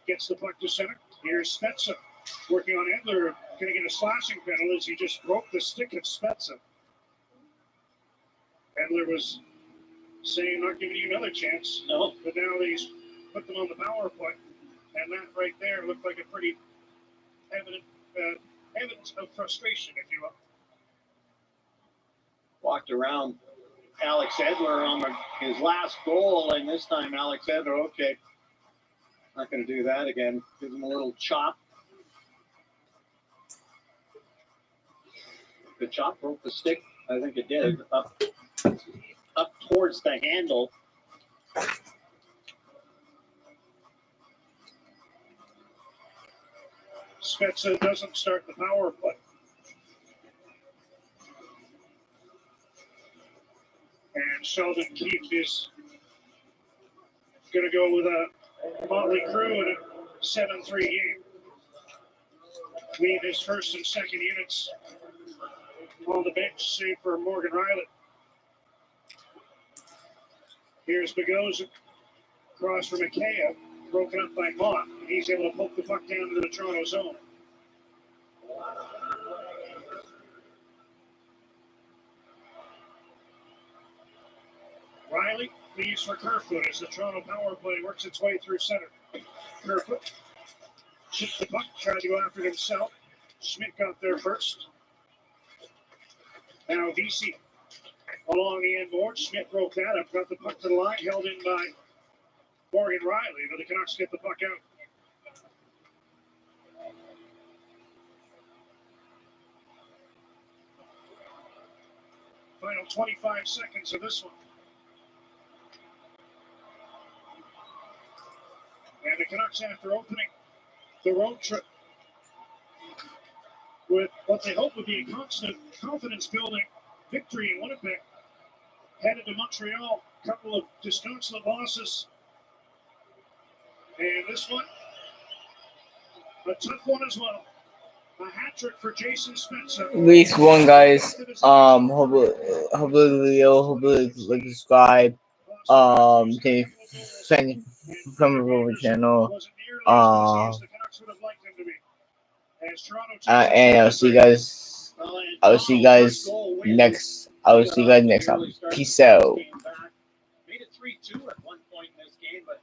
gets the puck to center. Here's Spezza working on Edler. Going to get a slashing penalty as he just broke the stick of Spezza. Edler was saying, not giving you another chance. No. But now he's put them on the power play. And that right there looked like a pretty evidence of frustration, if you will. Walked around Alex Edler on his last goal, and this time Alex Edler, okay, not going to do that again. Gives him a little chop. The chop broke the stick. I think it did. Up towards the handle. Spezza doesn't start the power play. And Sheldon Keefe is going to go with a Motley Crew in a 7-3 game. Leave his first and second units on the bench, save for Morgan Riley. Here's Bogosian across from Mikheyev, broken up by Mott. He's able to poke the puck down into the Toronto zone. Riley leaves for Kerfoot as the Toronto power play works its way through center. Kerfoot chipped the puck, tried to go after it himself. Schmidt got there first. Now VC along the end board. Schmidt broke that up, got the puck to the line, held in by Morgan Riley, but the Canucks get the puck out. Final 25 seconds of this one. And the Canucks, after opening the road trip with what they hope would be a constant confidence-building victory in Winnipeg, headed to Montreal, a couple of disconsolate losses. And this one, a tough one as well. A hat trick for Jason Spezza. Week 1, guys. Hopefully the video, hopefully like, subscribe. To friend from the channel. And I'll see you guys. I'll see you guys next. I'll see you guys next time. Peace out. Made it 3-2 at one point in this game, but